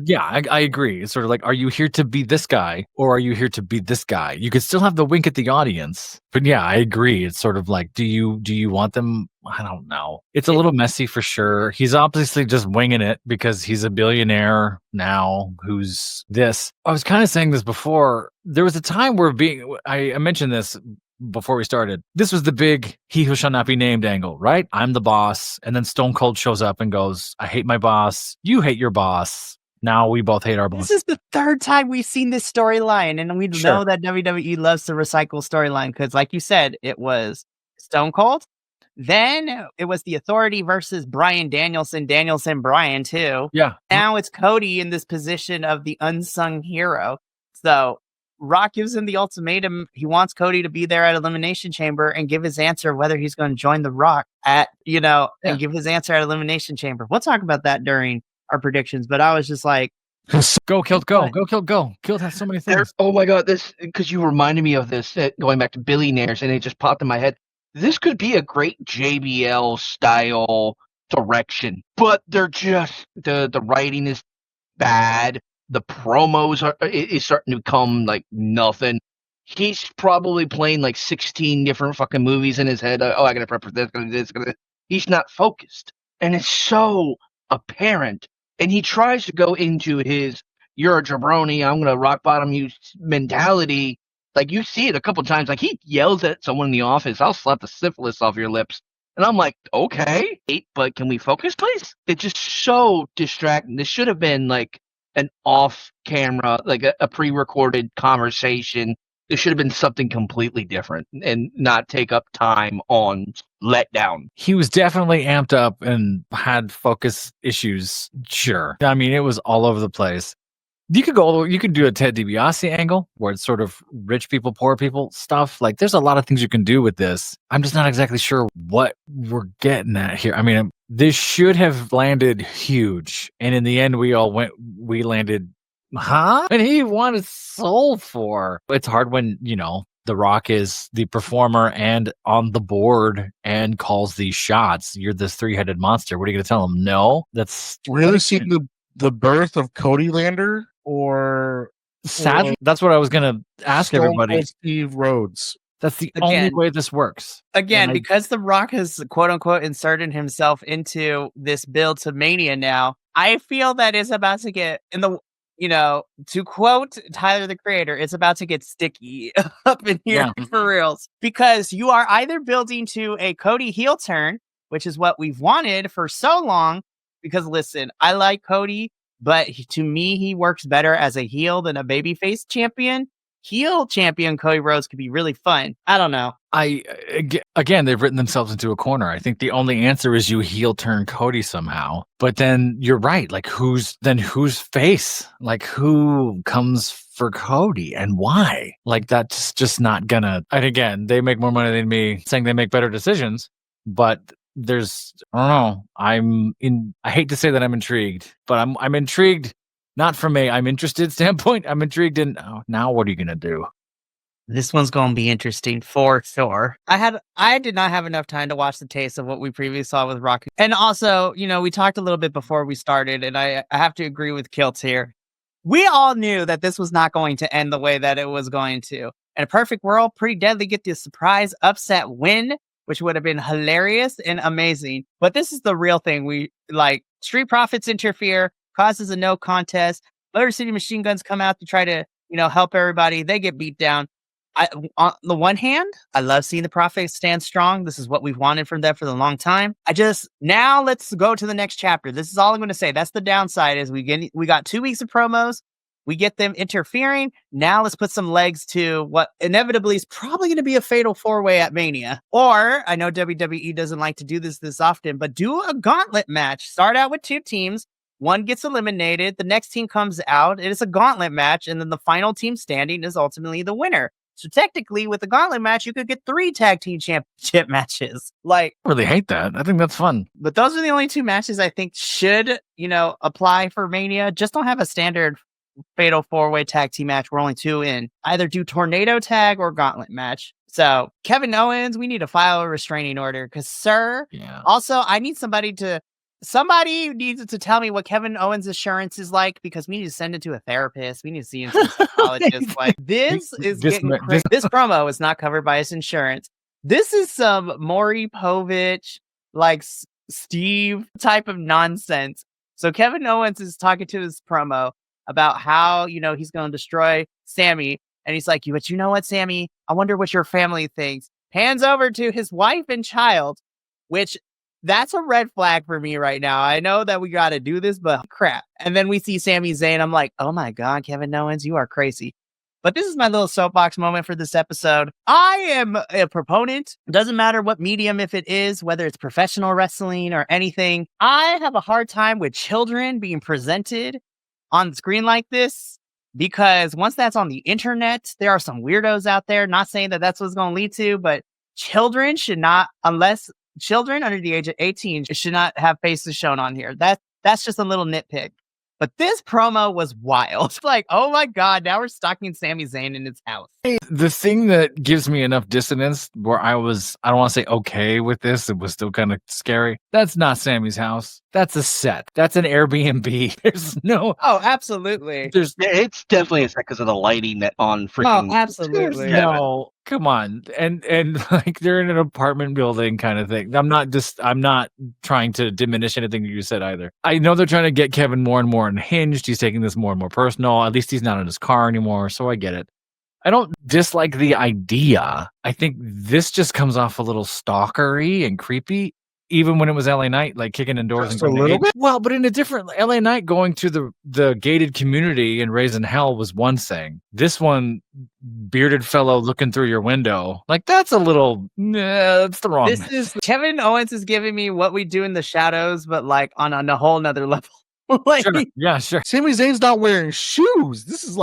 Yeah, I agree. It's sort of like, are you here to be this guy or are you here to be this guy? You could still have the wink at the audience. But yeah, I agree. It's sort of like, do you want them? I don't know. It's a little messy for sure. He's obviously just winging it because he's a billionaire now who's this. I was kind of saying this before. There was a time where I mentioned this before we started. This was the big he who shall not be named angle, right? I'm the boss. And then Stone Cold shows up and goes, I hate my boss. You hate your boss. Now we both hate our boss. This is the third time we've seen this storyline. And we know that WWE loves to recycle storyline because, like you said, it was Stone Cold. Then it was the Authority versus Bryan Danielson, Bryan too. Yeah. Now it's Cody in this position of the unsung hero. So Rock gives him the ultimatum. He wants Cody to be there at Elimination Chamber and give his answer whether he's going to join The Rock and give his answer at Elimination Chamber. We'll talk about that during our predictions, but I was just like, go, Kilt, go. Go, Kilt, go. Kilt has so many things. Oh my God, this, because you reminded me of this, going back to billionaires, and it just popped in my head. This could be a great JBL style direction, but they're just, the writing is bad. The promos is starting to become like nothing. He's probably playing like 16 different fucking movies in his head. I gotta prep for this, He's not focused. And it's so apparent. And he tries to go into his, you're a jabroni, I'm gonna rock bottom you mentality. Like, you see it a couple times. Like, he yells at someone in the office, I'll slap the syphilis off your lips. And I'm like, okay, but can we focus, please? It's just so distracting. This should have been like an off-camera, like a pre-recorded conversation. It should have been something completely different and not take up time on letdown. He was definitely amped up and had focus issues. Sure. I mean, it was all over the place. You could do a Ted DiBiase angle where it's sort of rich people, poor people stuff. Like, there's a lot of things you can do with this. I'm just not exactly sure what we're getting at here. I mean, this should have landed huge. And in the end, we landed, huh? And he wanted soul for. It's hard when, The Rock is the performer and on the board and calls these shots. You're this three-headed monster. What are you going to tell him? No, that's really seeing the birth of Cody Lander or sadly. That's what I was going to ask everybody. Steve Rhodes. That's the only Again. way this works. Again, And because The Rock has quote unquote inserted himself into this build to Mania now, I feel that it's about to get to quote Tyler the Creator, it's about to get sticky up in here for reals. Because you are either building to a Cody heel turn, which is what we've wanted for so long. Because listen, I like Cody, but to me, he works better as a heel than a babyface champion. Heel champion Cody Rhodes could be really fun. I don't know. Again, they've written themselves into a corner. I think the only answer is you heel turn Cody somehow. But then you're right. Like who's face? Like who comes for Cody and why? Like that's just not gonna. And again, they make more money than me, saying they make better decisions. But I don't know. I hate to say that I'm intrigued, but I'm intrigued. Not from I'm interested standpoint. I'm intrigued in now what are you going to do? This one's going to be interesting for sure. I did not have enough time to watch the taste of what we previously saw with Rocky. And also, we talked a little bit before we started, and I have to agree with Kilts here. We all knew that this was not going to end the way that it was going to. In a perfect world, Pretty Deadly get the surprise upset win, which would have been hilarious and amazing. But this is the real thing. We Street Profits interfere, causes a no contest. Motor City Machine Guns come out to try to, help everybody. They get beat down. On the one hand, I love seeing the Profits stand strong. This is what we've wanted from them for the long time. Now let's go to the next chapter. This is all I'm going to say. That's the downside is we got 2 weeks of promos. We get them interfering. Now let's put some legs to what inevitably is probably going to be a fatal 4-way at Mania. Or I know WWE doesn't like to do this often, but do a gauntlet match. Start out with 2 teams. One gets eliminated. The next team comes out. It is a gauntlet match. And then the final team standing is ultimately the winner. So technically with the gauntlet match, you could get 3 tag team championship matches. I really hate that. I think that's fun. But those are the only 2 matches I think should, apply for Mania. Just don't have a standard fatal 4-way tag team match. We're only 2 in. Either do tornado tag or gauntlet match. So Kevin Owens, we need to file a restraining order because, sir. Yeah. Also, I need somebody needs to tell me what Kevin Owens' insurance is like because we need to send it to a therapist. We need to see him to a psychologist. This promo is not covered by his insurance. This is some Maury Povich, Steve type of nonsense. So Kevin Owens is talking to his promo about how, he's going to destroy Sammy. And he's like, but you know what, Sammy? I wonder what your family thinks. Hands over to his wife and child, which that's a red flag for me right now. I know that we got to do this, but crap. And then we see Sami Zayn. I'm like, oh my God, Kevin Owens, you are crazy. But this is my little soapbox moment for this episode. I am a proponent. It doesn't matter what medium, if it is, whether it's professional wrestling or anything. I have a hard time with children being presented on screen like this because once that's on the internet, there are some weirdos out there. Not saying that that's what's going to lead to, but children should not, unless children under the age of 18 should not have faces shown on here. That's just a little nitpick. But this promo was wild. It's like, oh my God, now we're stalking Sami Zayn in his house. The thing that gives me enough dissonance where I don't want to say okay with this, it was still kind of scary. That's not Sammy's house. That's a set. That's an Airbnb. There's no... Oh, absolutely. It's definitely a set because of the lighting that on freaking... Oh, absolutely. No, come on. And they're in an apartment building kind of thing. I'm not trying to diminish anything you said either. I know they're trying to get Kevin more and more unhinged. He's taking this more and more personal. At least he's not in his car anymore, so I get it. I don't dislike the idea. I think this just comes off a little stalkery and creepy, even when it was LA Knight, kicking in doors. Just and a little bit? Well, but in a different LA Knight going to the gated community and raising hell was one thing. This one, bearded fellow looking through your window, that's a little, that's the wrong. Kevin Owens is giving me What We Do in the Shadows, but on a whole nother level. Sure. Yeah, sure. Sami Zayn's not wearing shoes. This is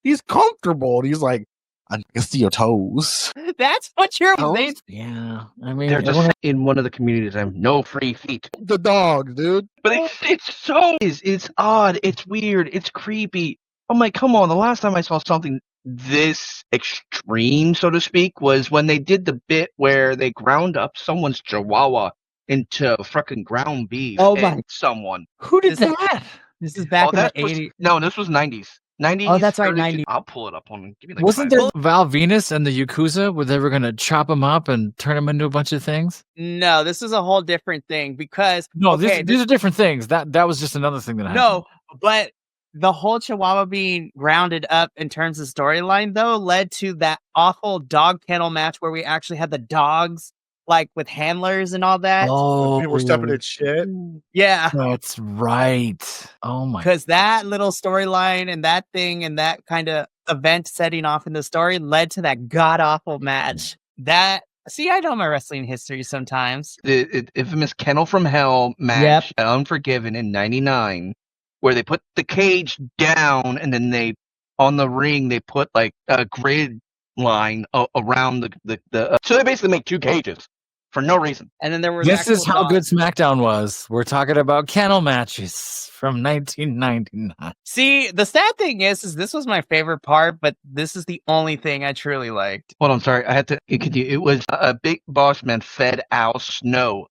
he's comfortable. And he's like, I can see your toes. That's what you're saying. Yeah. I mean, they're just in one of the communities. I have no free feet. The dog, dude. But it's odd. It's weird. It's creepy. I'm like, come on. The last time I saw something this extreme, so to speak, was when they did the bit where they ground up someone's chihuahua into fucking ground beef. Oh my! Someone. Who did that? This is back in the 80s. No, this was 90s. 90s. Oh, that's right, early 90s. I'll pull it up on. Give me like Wasn't 5 there Val Venus and the Yakuza where they were going to chop him up and turn him into a bunch of things? No, this is a whole different thing because No, okay, these are different things. That was just another thing that happened. no, but the whole Chihuahua being grounded up in terms of storyline though led to that awful dog kennel match where we actually had the dogs like with handlers and all that. Oh, People were stepping in shit. Yeah, that's right. Oh my. because that little storyline and that thing and that kind of event setting off in the story led to that god awful match. That see, I know my wrestling history sometimes. the infamous Kennel from Hell match at Unforgiven in '99, where they put the cage down and then they on the ring they put like a grid line around the so they basically make 2 cages for no reason. And then there was This is actual how good dogs. SmackDown was. We're talking about kennel matches from 1999. See, the sad thing is this was my favorite part, but this is the only thing I truly liked. Hold on, sorry, I had to. It was a Big Boss Man fed Al Snow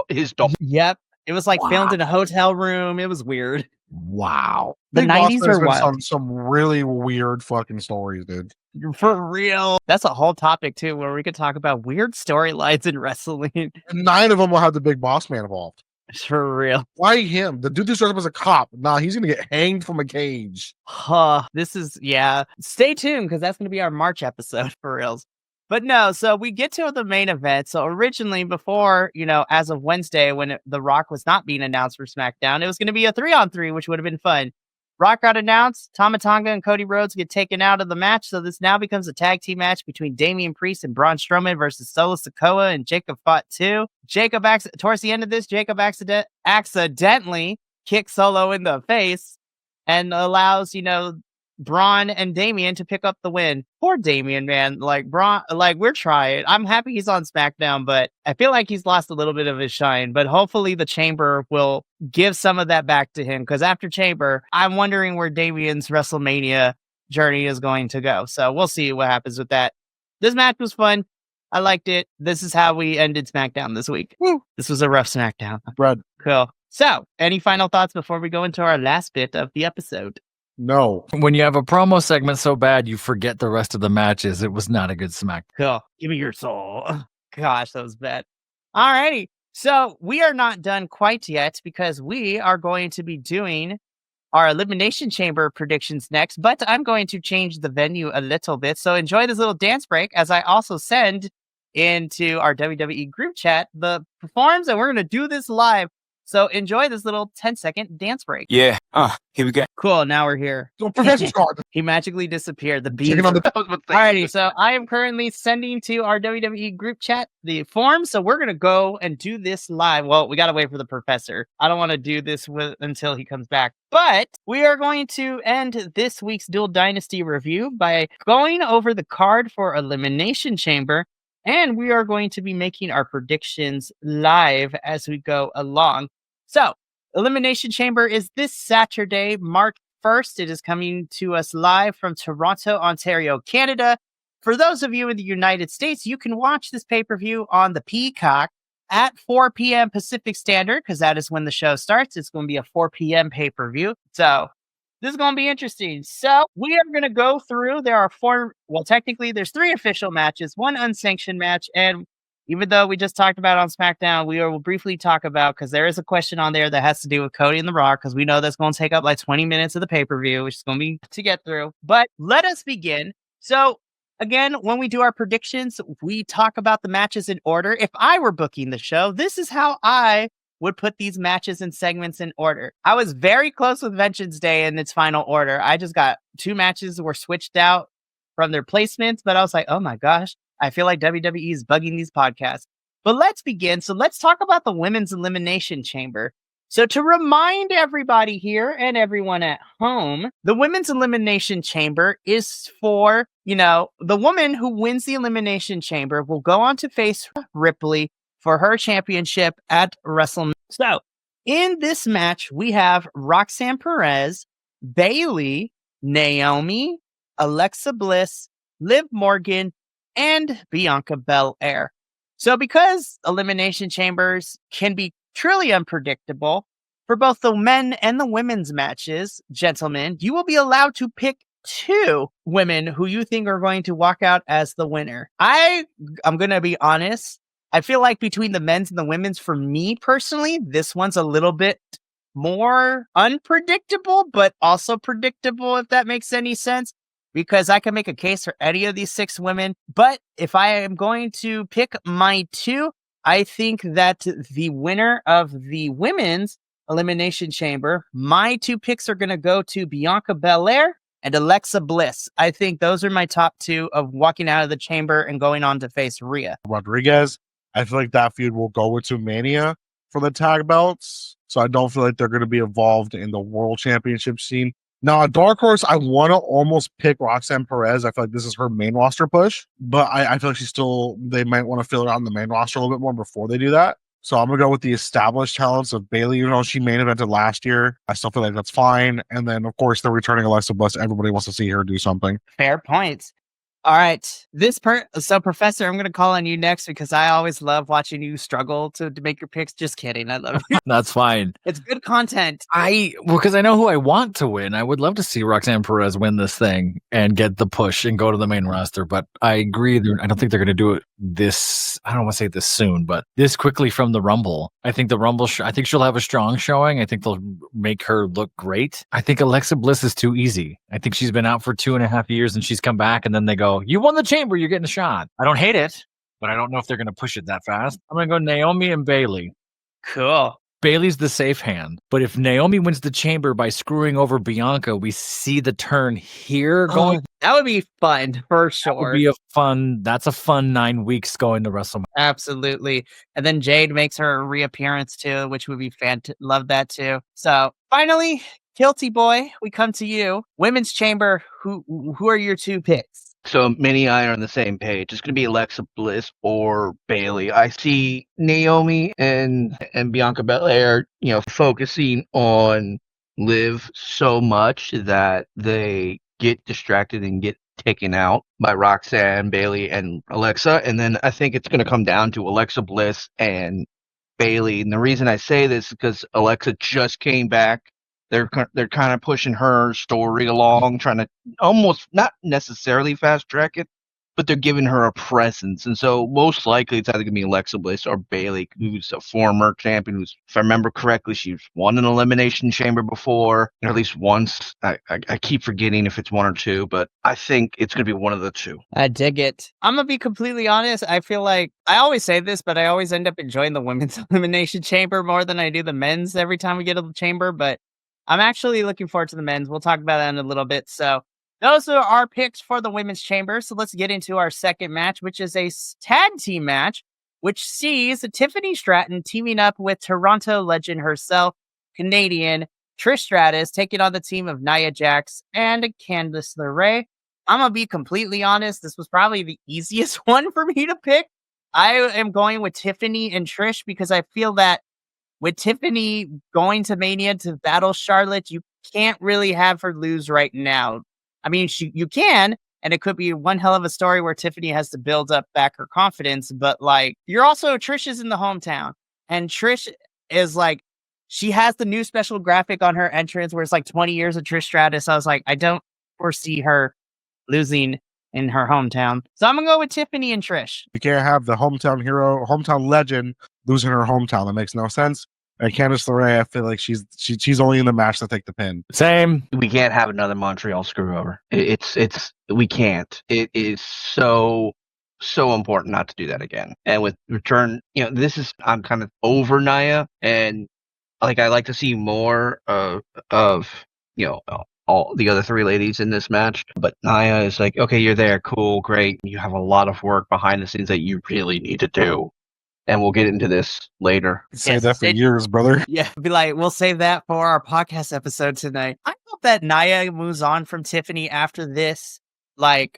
his dog. Yep. It was like filmed Wow. in a hotel room. It was weird. Wow. The Big Boss 90s Man has were been wild. some really weird fucking stories, dude. For real. That's a whole topic too, where we could talk about weird storylines in wrestling. And 9 of them will have the Big Boss Man involved. For real. Why him? The dude that started up as a cop. Nah, he's gonna get hanged from a cage. Huh. This is stay tuned because that's gonna be our March episode for reals. But no, so we get to the main event. So originally, before, as of Wednesday, when The Rock was not being announced for SmackDown, it was going to be a 3-on-3, which would have been fun. Rock got announced. Tama Tonga and Cody Rhodes get taken out of the match. So this now becomes a tag team match between Damian Priest and Braun Strowman versus Solo Sikoa and Jacob fought too. Towards the end of this, Jacob accidentally kicks Solo in the face and allows, Braun and Damian to pick up the win. Poor Damian, man. Like Braun, we're trying. I'm happy he's on SmackDown, but I feel like he's lost a little bit of his shine. But hopefully the Chamber will give some of that back to him. Because after Chamber, I'm wondering where Damian's WrestleMania journey is going to go. So we'll see what happens with that. This match was fun. I liked it. This is how we ended SmackDown this week. Woo! This was a rough SmackDown. Brad, Cool. So, any final thoughts before we go into our last bit of the episode? no. When you have a promo segment so bad, you forget the rest of the matches. It was not a good SmackDown. Cool. Give me your soul. Gosh, that was bad. Alrighty. So we are not done quite yet because we are going to be doing our Elimination Chamber predictions next, but I'm going to change the venue a little bit. So enjoy this little dance break as I also send into our WWE group chat the performs, and we're going to do this live. So enjoy this little 10-second dance break. Yeah. Here we go. Cool. Now we're here. Don't Professor's card. He magically disappeared. The beans. Checking on the Alrighty, so I am currently sending to our WWE group chat the form. So we're gonna go and do this live. Well, we gotta wait for the professor. I don't want to do this until he comes back. But we are going to end this week's Dual Dynasty review by going over the card for Elimination Chamber, and we are going to be making our predictions live as we go along. So, Elimination Chamber is this Saturday, March 1st. It is coming to us live from Toronto, Ontario, Canada. For those of you in the United States, you can watch this pay-per-view on the Peacock at 4 p.m. Pacific Standard, because that is when the show starts. It's going to be a 4 p.m. pay-per-view. So, this is going to be interesting. So, we are going to go through. There are technically, there's 3 official matches, 1 unsanctioned match, and even though we just talked about on SmackDown, we will briefly talk about, because there is a question on there that has to do with Cody and The Rock, because we know that's going to take up like 20 minutes of the pay-per-view, which is going to be to get through. But let us begin. So, again, when we do our predictions, we talk about the matches in order. If I were booking the show, this is how I would put these matches and segments in order. I was very close with Vengeance Day in its final order. I just got 2 matches were switched out from their placements, but I was like, oh my gosh. I feel like WWE is bugging these podcasts. But let's begin. So let's talk about the Women's Elimination Chamber. So to remind everybody here and everyone at home, the Women's Elimination Chamber is for, the woman who wins the Elimination Chamber will go on to face Ripley for her championship at WrestleMania. So in this match, we have Roxanne Perez, Bayley, Naomi, Alexa Bliss, Liv Morgan, and Bianca Belair. So because Elimination Chambers can be truly unpredictable, For both the men and the women's matches, gentlemen, you will be allowed to pick 2 women who you think are going to walk out as the winner. I'm going to be honest. I feel like between the men's and the women's, for me personally, this one's a little bit more unpredictable, but also predictable, if that makes any sense, because I can make a case for any of these 6 women. But if I am going to pick my 2, I think that the winner of the women's Elimination Chamber, my 2 picks are going to go to Bianca Belair and Alexa Bliss. I think those are my top 2 of walking out of the chamber and going on to face Rhea Rodriguez. I feel like that feud will go into Mania for the tag belts. So I don't feel like they're going to be involved in the world championship scene. Now, a dark horse, I want to almost pick Roxanne Perez. I feel like this is her main roster push, but I feel like they might want to fill her out in the main roster a little bit more before they do that. So I'm going to go with the established talents of Bayley. She main evented last year. I still feel like that's fine. And then, of course, they're returning Alexa Bliss. Everybody wants to see her do something. Fair points. All right. So Professor, I'm going to call on you next because I always love watching you struggle to make your picks. Just kidding. I love you. That's fine. It's good content. Because I know who I want to win. I would love to see Roxanne Perez win this thing and get the push and go to the main roster. But I agree. I don't think they're going to do it this. I don't want to say this soon, but this quickly from the Rumble. I think the Rumble. I think she'll have a strong showing. I think they'll make her look great. I think Alexa Bliss is too easy. I think she's been out for 2.5 years and she's come back and then they go, "You won the chamber. You're getting a shot." I don't hate it, but I don't know if they're going to push it that fast. I'm going to go Naomi and Bayley. Cool. Bayley's the safe hand, but if Naomi wins the chamber by screwing over Bianca, we see the turn here going. That would be fun for sure. That's a fun 9 weeks going to WrestleMania. Absolutely. And then Jade makes her reappearance too, which would be fantastic. Love that too. So finally, Guilty Boy, we come to you. Women's chamber, who are your 2 picks? So Minnie and I are on the same page. It's going to be Alexa Bliss or Bayley. I see Naomi and Bianca Belair, focusing on Liv so much that they get distracted and get taken out by Roxanne, Bayley, and Alexa. And then I think it's going to come down to Alexa Bliss and Bayley. And the reason I say this is because Alexa just came back. They're kind of pushing her story along, trying to almost not necessarily fast track it, but they're giving her a presence. And so most likely it's either going to be Alexa Bliss or Bayley, who's a former champion, who's, if I remember correctly, she's won an Elimination Chamber before, at least once. I keep forgetting if it's 1 or 2, but I think it's going to be one of the 2. I dig it. I'm going to be completely honest. I feel like I always say this, but I always end up enjoying the women's Elimination Chamber more than I do the men's every time we get to the chamber, but I'm actually looking forward to the men's. We'll talk about that in a little bit. So those are our picks for the women's chamber. So let's get into our second match, which is a tag team match, which sees Tiffany Stratton teaming up with Toronto legend herself, Canadian Trish Stratus, taking on the team of Nia Jax and Candice LeRae. I'm going to be completely honest. This was probably the easiest one for me to pick. I am going with Tiffany and Trish because I feel that with Tiffany going to Mania to battle Charlotte, you can't really have her lose right now. I mean, you can, and it could be one hell of a story where Tiffany has to build up back her confidence. But Trish is in the hometown, and Trish is she has the new special graphic on her entrance where it's 20 years of Trish Stratus. I was like, I don't foresee her losing in her hometown. So I'm going to go with Tiffany and Trish. You can't have the hometown hero, hometown legend losing her hometown. That makes no sense. And Candice LeRae, I feel like she's only in the match to take the pin. Same. We can't have another Montreal screw over. We can't. It is so important not to do that again. And with return, I'm kind of over Nia, and I like to see more of all the other 3 ladies in this match. But Nia is okay, you're there, cool, great. You have a lot of work behind the scenes that you really need to do. And we'll get into this later. Say that for years, brother. Yeah, we'll save that for our podcast episode tonight. I hope that Nia moves on from Tiffany after this. I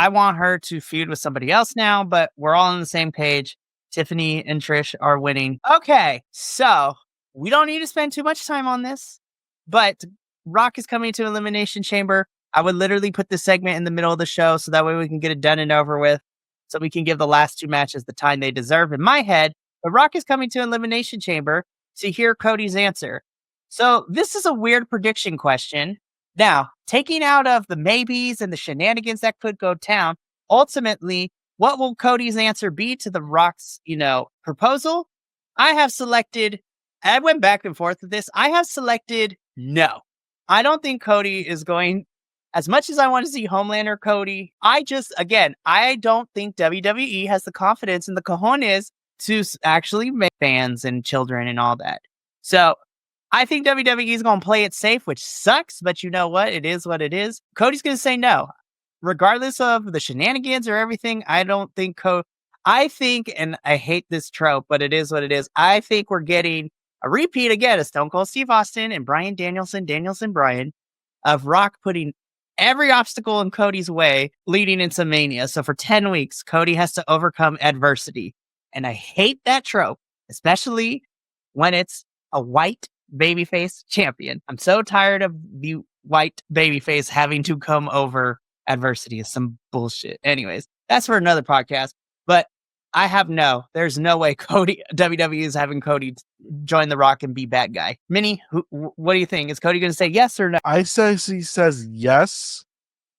want her to feud with somebody else now, but we're all on the same page. Tiffany and Trish are winning. Okay, so we don't need to spend too much time on this, but Rock is coming to Elimination Chamber. I would literally put this segment in the middle of the show so that way we can get it done and over with. So we can give the last 2 matches the time they deserve in my head. But Rock is coming to Elimination Chamber to hear Cody's answer. So this is a weird prediction question. Now, taking out of the maybes and the shenanigans that could go down, ultimately, what will Cody's answer be to The Rock's, proposal? I went back and forth with this. I have selected no. I don't think Cody is going, as much as I want to see Homelander Cody, I don't think WWE has the confidence and the cojones to actually make fans and children and all that. So I think WWE is going to play it safe, which sucks, but you know what? It is what it is. Cody's going to say no. Regardless of the shenanigans or everything, I don't think I think, and I hate this trope, but it is what it is. I think we're getting a repeat again of Stone Cold Steve Austin and Bryan Danielson Bryan, of Rock putting every obstacle in Cody's way leading into Mania. So for 10 weeks, Cody has to overcome adversity. And I hate that trope, especially when it's a white babyface champion. I'm so tired of the white babyface having to come over adversity. Is some bullshit. Anyways, that's for another podcast. But there's no way WWE is having Cody join The Rock and be bad guy. Minnie, what do you think? Is Cody going to say yes or no? I say he says yes,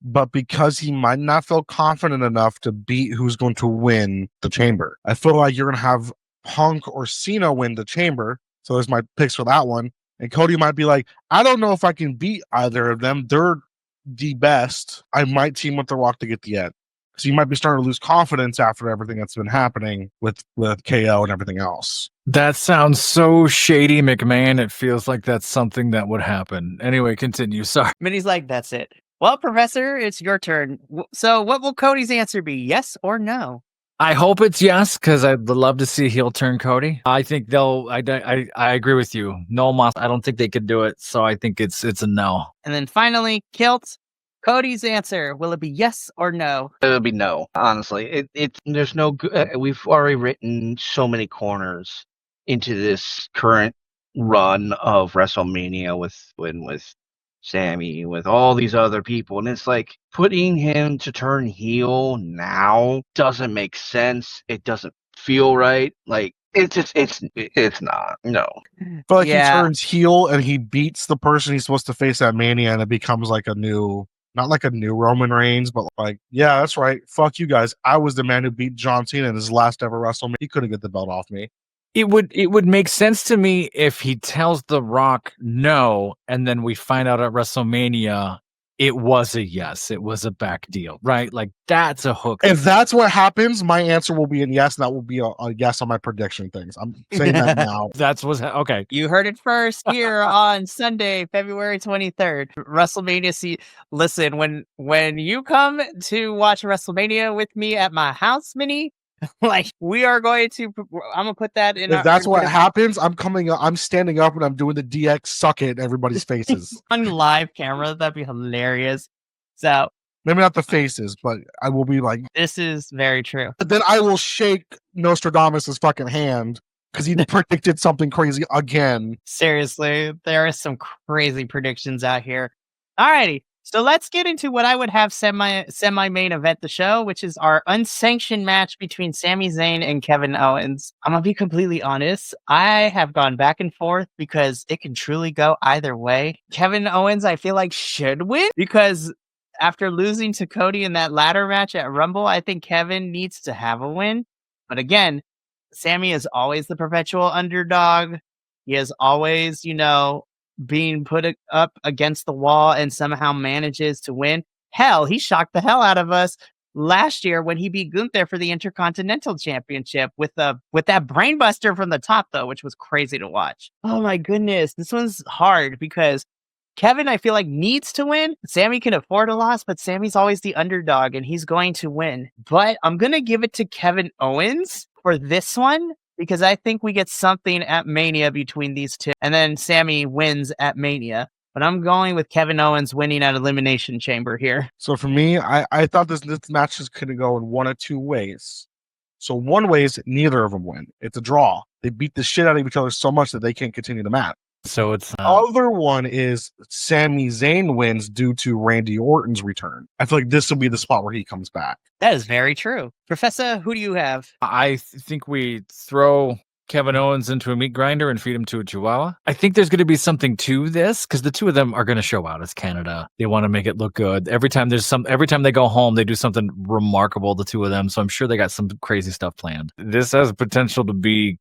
but because he might not feel confident enough to beat who's going to win the Chamber. I feel like you're going to have Punk or Cena win the Chamber. So there's my picks for that one. And Cody might be like, I don't know if I can beat either of them. They're the best. I might team with The Rock to get the end. So you might be starting to lose confidence after everything that's been happening with KO and everything else. That sounds so shady, McMahon. It feels like that's something that would happen. Anyway, continue. Sorry. Minnie's like, that's it. Well, Professor, it's your turn. So what will Cody's answer be? Yes or no? I hope it's yes, because I'd love to see heel turn Cody. I think I agree with you. No, Moss. I don't think they could do it. So I think it's a no. And then finally, Kilt, Cody's answer. Will it be yes or no? It'll be no. Honestly, there's no. We've already written so many corners into this current run of WrestleMania with Sammy, with all these other people, and it's like putting him to turn heel now doesn't make sense. It doesn't feel right. Like it's not. No. I feel like he turns heel and he beats the person he's supposed to face at Mania, and it becomes like not like a new Roman Reigns, but like, yeah, that's right. Fuck you guys. I was the man who beat John Cena in his last ever WrestleMania. He couldn't get the belt off me. It would make sense to me if he tells The Rock no, and then we find out at WrestleMania it was a yes. It was a back deal, right? Like that's a hook. If that's what happens, my answer will be a yes, and that will be a yes on my prediction things. I'm saying that now. That's what's okay. You heard it first here on Sunday, February 23rd. WrestleMania. Listen, when you come to watch WrestleMania with me at my house, Minnie, like we are going to, I'm gonna put that in. If that's what happens, I'm standing up and I'm doing the DX suck it in everybody's faces on live camera. That'd be hilarious. So maybe not the faces, but I will be like, this is very true. But then I will shake Nostradamus's fucking hand because he predicted something crazy again. Seriously, there are some crazy predictions out here. Alrighty. So let's get into what I would have semi-main event the show, which is our unsanctioned match between Sami Zayn and Kevin Owens. I'm going to be completely honest. I have gone back and forth because it can truly go either way. Kevin Owens, I feel like should win because after losing to Cody in that ladder match at Rumble, I think Kevin needs to have a win. But again, Sami is always the perpetual underdog. He is always, being put up against the wall and somehow manages to win. Hell, he shocked the hell out of us last year when he beat Gunther for the Intercontinental Championship with that brainbuster from the top, though, which was crazy to watch. Oh my goodness, this one's hard because Kevin, I feel like, needs to win. Sami can afford a loss, but Sami's always the underdog and he's going to win. But I'm going to give it to Kevin Owens for this one, because I think we get something at Mania between these two. And then Sami wins at Mania. But I'm going with Kevin Owens winning at Elimination Chamber here. So for me, I thought this match is going to go in one of two ways. So one way is neither of them win. It's a draw. They beat the shit out of each other so much that they can't continue the match. So it's other one is Sami Zayn wins due to Randy Orton's return. I feel like this will be the spot where he comes back. That is very true. Professor, who do you have? I think we throw Kevin Owens into a meat grinder and feed him to a chihuahua. I think there's going to be something to this because the two of them are going to show out. It's Canada. They want to make it look good. Every time they go home, they do something remarkable, the two of them. So I'm sure they got some crazy stuff planned. This has potential to be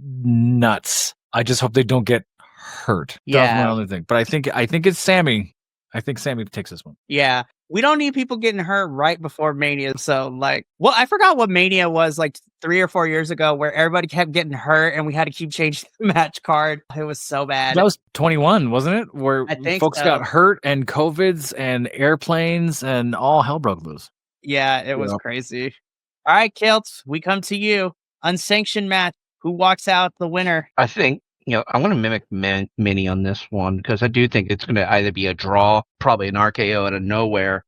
nuts. I just hope they don't get hurt. That's my only thing. But I think it's Sammy. I think Sammy takes this one. Yeah. We don't need people getting hurt right before Mania. So, I forgot what Mania was like 3 or 4 years ago where everybody kept getting hurt and we had to keep changing the match card. It was so bad. That was 21, wasn't it? Where I think folks got hurt and COVIDs and airplanes and all hell broke loose. Yeah, it was crazy. All right, Kilts, we come to you. Unsanctioned match. Who walks out the winner? I think, I'm going to mimic Minnie on this one because I do think it's going to either be a draw, probably an RKO out of nowhere,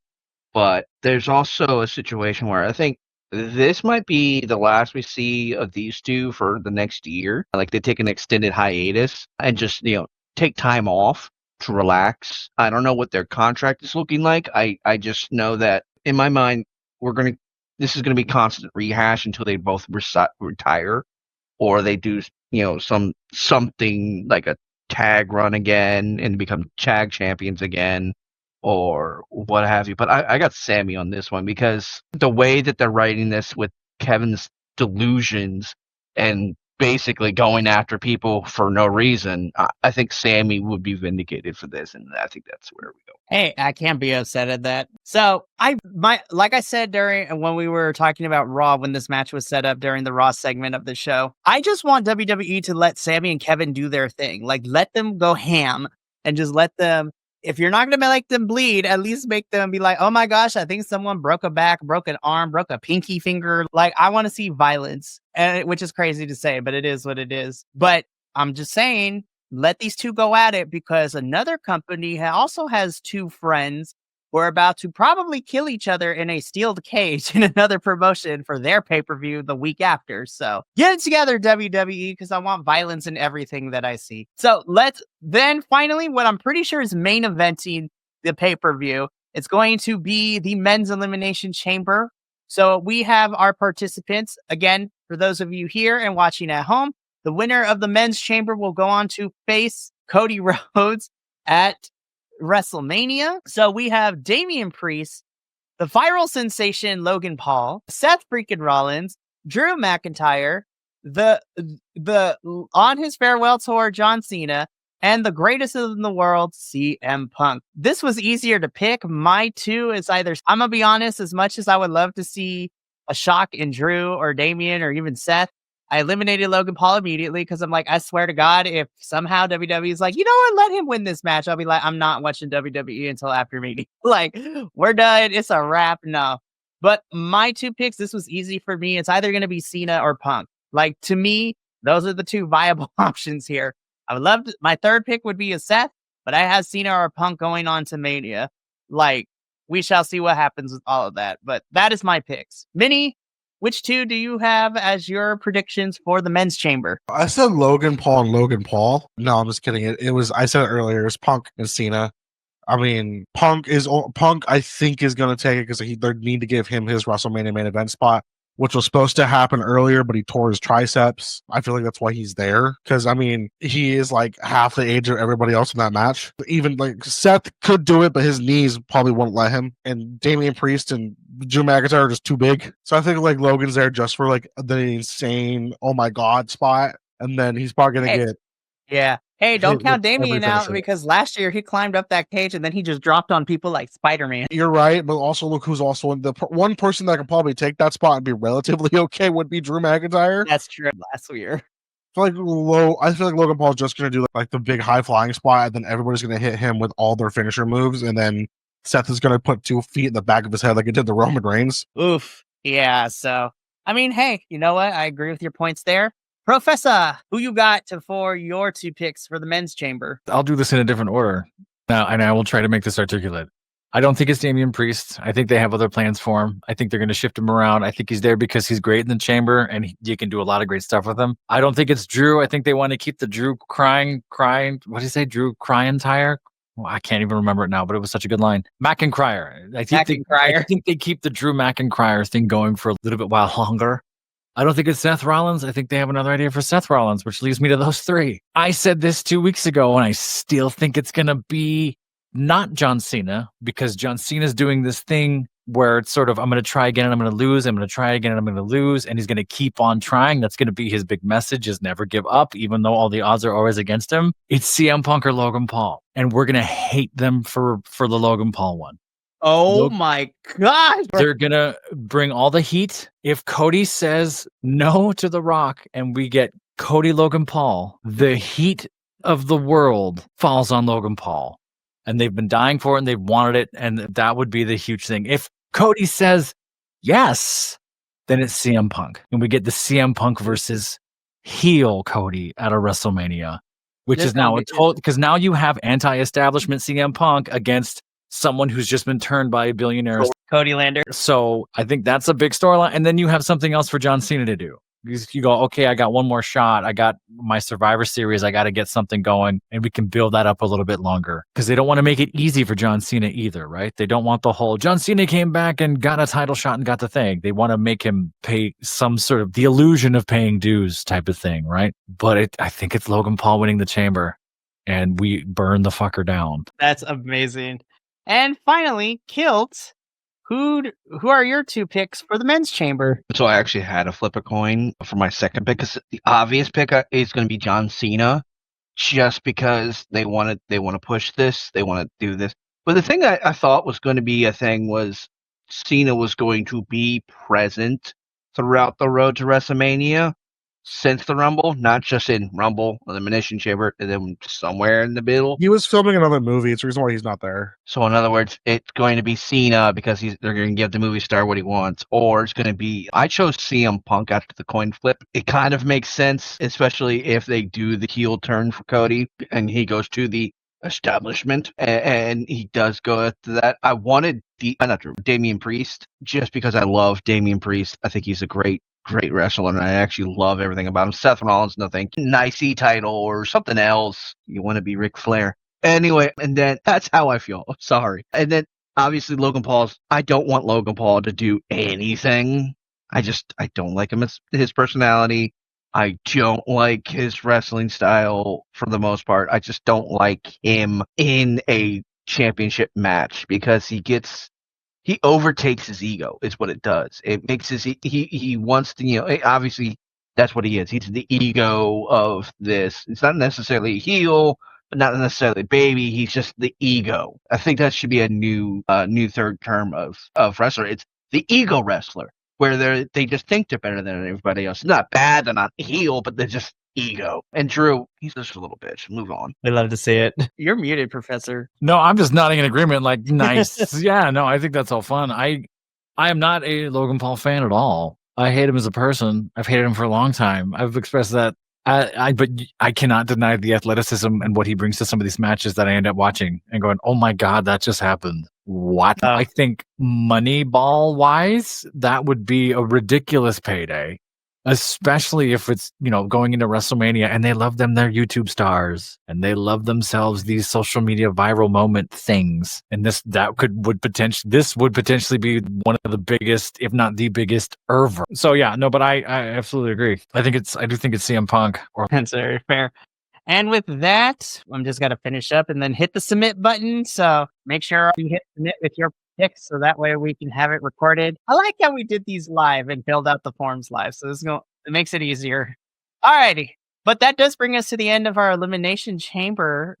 but there's also a situation where I think this might be the last we see of these two for the next year. Like they take an extended hiatus and just, take time off to relax. I don't know what their contract is looking like. I just know that in my mind, this is going to be constant rehash until they both retire. Or they do, something like a tag run again and become tag champions again, or what have you. But I got Sammy on this one because the way that they're writing this with Kevin's delusions and basically going after people for no reason, I think Sammy would be vindicated for this, and I think that's where we go. Hey, I can't be upset at that. So like I said when we were talking about Raw, when this match was set up during the Raw segment of the show, I just want WWE to let Sammy and Kevin do their thing. Like, let them go ham and just let them. If you're not going to make them bleed, at least make them be like, oh my gosh, I think someone broke a back, broke an arm, broke a pinky finger. Like, I want to see violence, which is crazy to say, but it is what it is. But I'm just saying, let these two go at it because another company also has two friends who are about to probably kill each other in a steel cage in another promotion for their pay-per-view the week after. So get it together, WWE, because I want violence in everything that I see. So finally, what I'm pretty sure is main eventing the pay-per-view. It's going to be the men's elimination chamber. So we have our participants. Again, for those of you here and watching at home, the winner of the men's chamber will go on to face Cody Rhodes at WrestleMania. So we have Damian Priest, the viral sensation Logan Paul, Seth freaking Rollins, Drew McIntyre, the on his farewell tour John Cena, and the greatest in the world CM Punk. This was easier to pick. My two is either, I'm gonna be honest, as much as I would love to see a shock in Drew or Damian or even Seth, I eliminated Logan Paul immediately because I'm like, I swear to God, if somehow WWE is like, you know what, let him win this match, I'll be like, I'm not watching WWE until after meeting. Like, we're done. It's a wrap. No. But my two picks, this was easy for me. It's either going to be Cena or Punk. Like, to me, those are the two viable options here. I would love to, my third pick would be a Seth, but I have Cena or Punk going on to Mania. Like, we shall see what happens with all of that. But that is my picks. Minnie, which two do you have as your predictions for the men's chamber? I said Logan Paul and Logan Paul. No, I'm just kidding. It was, I said it earlier, it was Punk and Cena. I mean, Punk, I think, is going to take it because they need to give him his WrestleMania main event spot, which was supposed to happen earlier, but he tore his triceps. I feel like that's why he's there. Because, I mean, he is like half the age of everybody else in that match. Even like Seth could do it, but his knees probably won't let him. And Damian Priest and Drew McIntyre are just too big. So I think like Logan's there just for like the insane, oh my God spot. And then he's probably going to get. Yeah. Hey, don't count Damian out because last year he climbed up that cage and then he just dropped on people like Spider-Man. You're right, but also look who's also in the one person that can probably take that spot and be relatively okay would be Drew McIntyre. That's true. Last year. I feel like Logan Paul's just going to do like the big high flying spot and then everybody's going to hit him with all their finisher moves and then Seth is going to put 2 feet in the back of his head like it did the Roman Reigns. Oof. Yeah, so, I mean, hey, you know what? I agree with your points there. Professor, who you got for your 2 picks for the men's chamber? I'll do this in a different order now, and I will try to make this articulate. I don't think it's Damian Priest. I think they have other plans for him. I think they're going to shift him around. I think he's there because he's great in the chamber, and you can do a lot of great stuff with him. I don't think it's Drew. I think they want to keep the Drew crying. What did he say? Drew McIntyre? Well, I can't even remember it now, but it was such a good line. McIntyre. I think they keep the Drew McIntyre thing going for a little bit while longer. I don't think it's Seth Rollins. I think they have another idea for Seth Rollins, which leaves me to those three. I said this 2 weeks ago, and I still think it's going to be not John Cena, because John Cena's doing this thing where it's sort of, I'm going to try again and I'm going to lose. I'm going to try again and I'm going to lose. And he's going to keep on trying. That's going to be his big message, is never give up, even though all the odds are always against him. It's CM Punk or Logan Paul. And we're going to hate them for the Logan Paul one. Oh my gosh. They're going to bring all the heat. If Cody says no to The Rock and we get Cody Logan Paul, the heat of the world falls on Logan Paul. And they've been dying for it and they've wanted it. And that would be the huge thing. If Cody says yes, then it's CM Punk. And we get the CM Punk versus heel Cody at a WrestleMania, which is now a total, because now you have anti-establishment CM Punk against someone who's just been turned by a billionaire, Cody Lander. So I think that's a big storyline. And then you have something else for John Cena to do. You go, okay, I got one more shot. I got my Survivor Series. I got to get something going, and we can build that up a little bit longer, because they don't want to make it easy for John Cena either, right? They don't want the whole John Cena came back and got a title shot and got the thing. They want to make him pay some sort of the illusion of paying dues type of thing, right? But I think it's Logan Paul winning the chamber, and we burn the fucker down. That's amazing. And finally, Kilt, who are your two picks for the men's chamber? So I actually had to flip a coin for my second pick, because the obvious pick is going to be John Cena, just because they want to push this, they want to do this. But the thing I thought was going to be a thing was Cena was going to be present throughout the road to WrestleMania since the Rumble, not just in Rumble, Elimination Chamber, and then somewhere in the middle. He was filming another movie. It's the reason why he's not there. So in other words, it's going to be Cena because they're going to give the movie star what he wants, or it's going to be, I chose CM Punk after the coin flip. It kind of makes sense, especially if they do the heel turn for Cody and he goes to the establishment, and he does go to that. I wanted Damian Priest, just because I love Damian Priest. I think he's a great wrestler, and I actually love everything about him. Seth Rollins, nothing. Nice title or something else. You want to be Ric Flair. Anyway, and then that's how I feel. Sorry. And then obviously Logan Paul's, I don't want Logan Paul to do anything. I don't like him, his personality. I don't like his wrestling style for the most part. I just don't like him in a championship match, because he overtakes his ego, is what it does. It makes he wants to, obviously that's what he is. He's the ego of this. It's not necessarily a heel, but not necessarily baby. He's just the ego. I think that should be a new third term of wrestler. It's the ego wrestler, where they just think they're better than everybody else. It's not bad, they're not heel, but they're just ego. And Drew, he's just a little bitch. Move on. We love to see it. You're muted, Professor. No, I'm just nodding in agreement, like, nice. Yeah, no, I think that's all fun. I am not a Logan Paul fan at all. I hate him as a person. I've hated him for a long time. I've expressed that. But I cannot deny the athleticism and what he brings to some of these matches that I end up watching and going, oh my God, that just happened. What? I think Moneyball wise, that would be a ridiculous payday, especially if it's, going into WrestleMania, and they love them, their YouTube stars, and they love themselves these social media viral moment things. And this would potentially be one of the biggest, if not the biggest ever. So yeah, no, but I absolutely agree. I do think it's CM Punk. That's very fair. And with that, I'm just going to finish up and then hit the submit button. So make sure you hit submit with your picks, so that way we can have it recorded. I like how we did these live and filled out the forms live. So it makes it easier. Alrighty. But that does bring us to the end of our Elimination Chamber,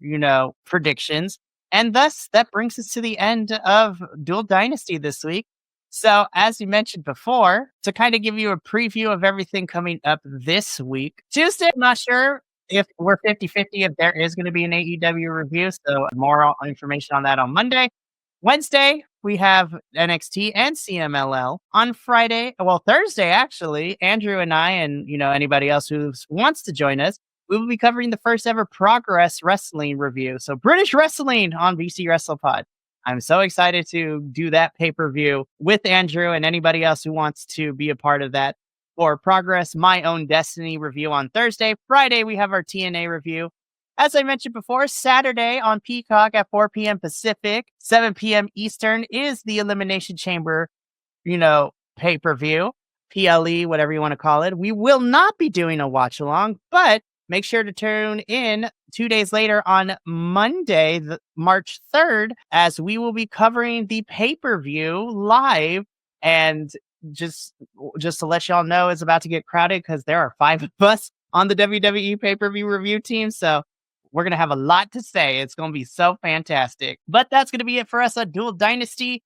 predictions. And thus, that brings us to the end of Dual Dynasty this week. So, as you mentioned before, to kind of give you a preview of everything coming up this week, Tuesday, I'm not sure if we're 50-50 if there is going to be an AEW review. So, more information on that on Monday. Wednesday, we have NXT and CMLL. On Thursday, actually, Andrew and I, and anybody else who wants to join us, we will be covering the first ever Progress Wrestling review. So British Wrestling on VC WrestlePod. I'm so excited to do that pay-per-view with Andrew and anybody else who wants to be a part of that. For Progress, My Own Destiny review on Thursday. Friday, we have our TNA review. As I mentioned before, Saturday on Peacock at 4 p.m. Pacific, 7 p.m. Eastern is the Elimination Chamber, pay-per-view. PLE, whatever you want to call it. We will not be doing a watch along, but make sure to tune in 2 days later on Monday, March 3rd, as we will be covering the pay-per-view live. And just to let y'all know, it's about to get crowded because there are 5 of us on the WWE pay-per-view review team. So we're going to have a lot to say. It's going to be so fantastic. But that's going to be it for us at Dual Dynasty.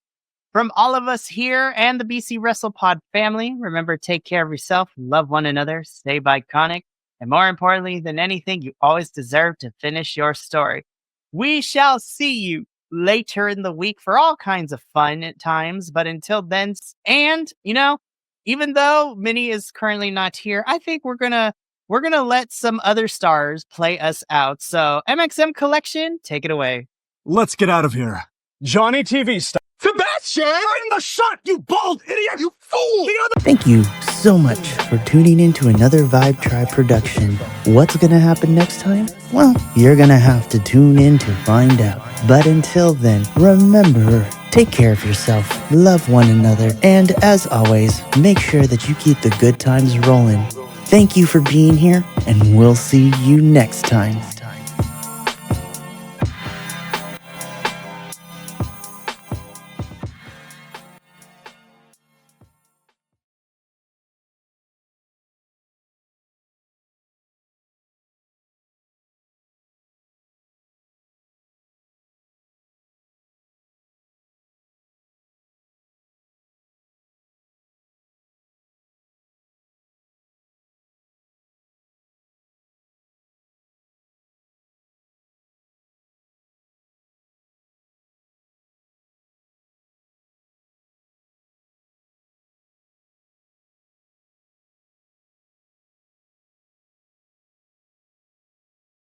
From all of us here and the BC WrestlePod family, remember, take care of yourself, love one another, stay iconic, and more importantly than anything, you always deserve to finish your story. We shall see you later in the week for all kinds of fun at times, but until then, and, even though Minnie is currently not here, I think we're gonna let some other stars play us out. So, MXM Collection, take it away. Let's get out of here. Johnny TV style. Sebastian! You're in the shot, you bald idiot! You fool! Thank you so much for tuning in to another Vibe Tribe production. What's gonna happen next time? Well, you're gonna have to tune in to find out. But until then, remember, take care of yourself, love one another, and as always, make sure that you keep the good times rolling. Thank you for being here, and we'll see you next time.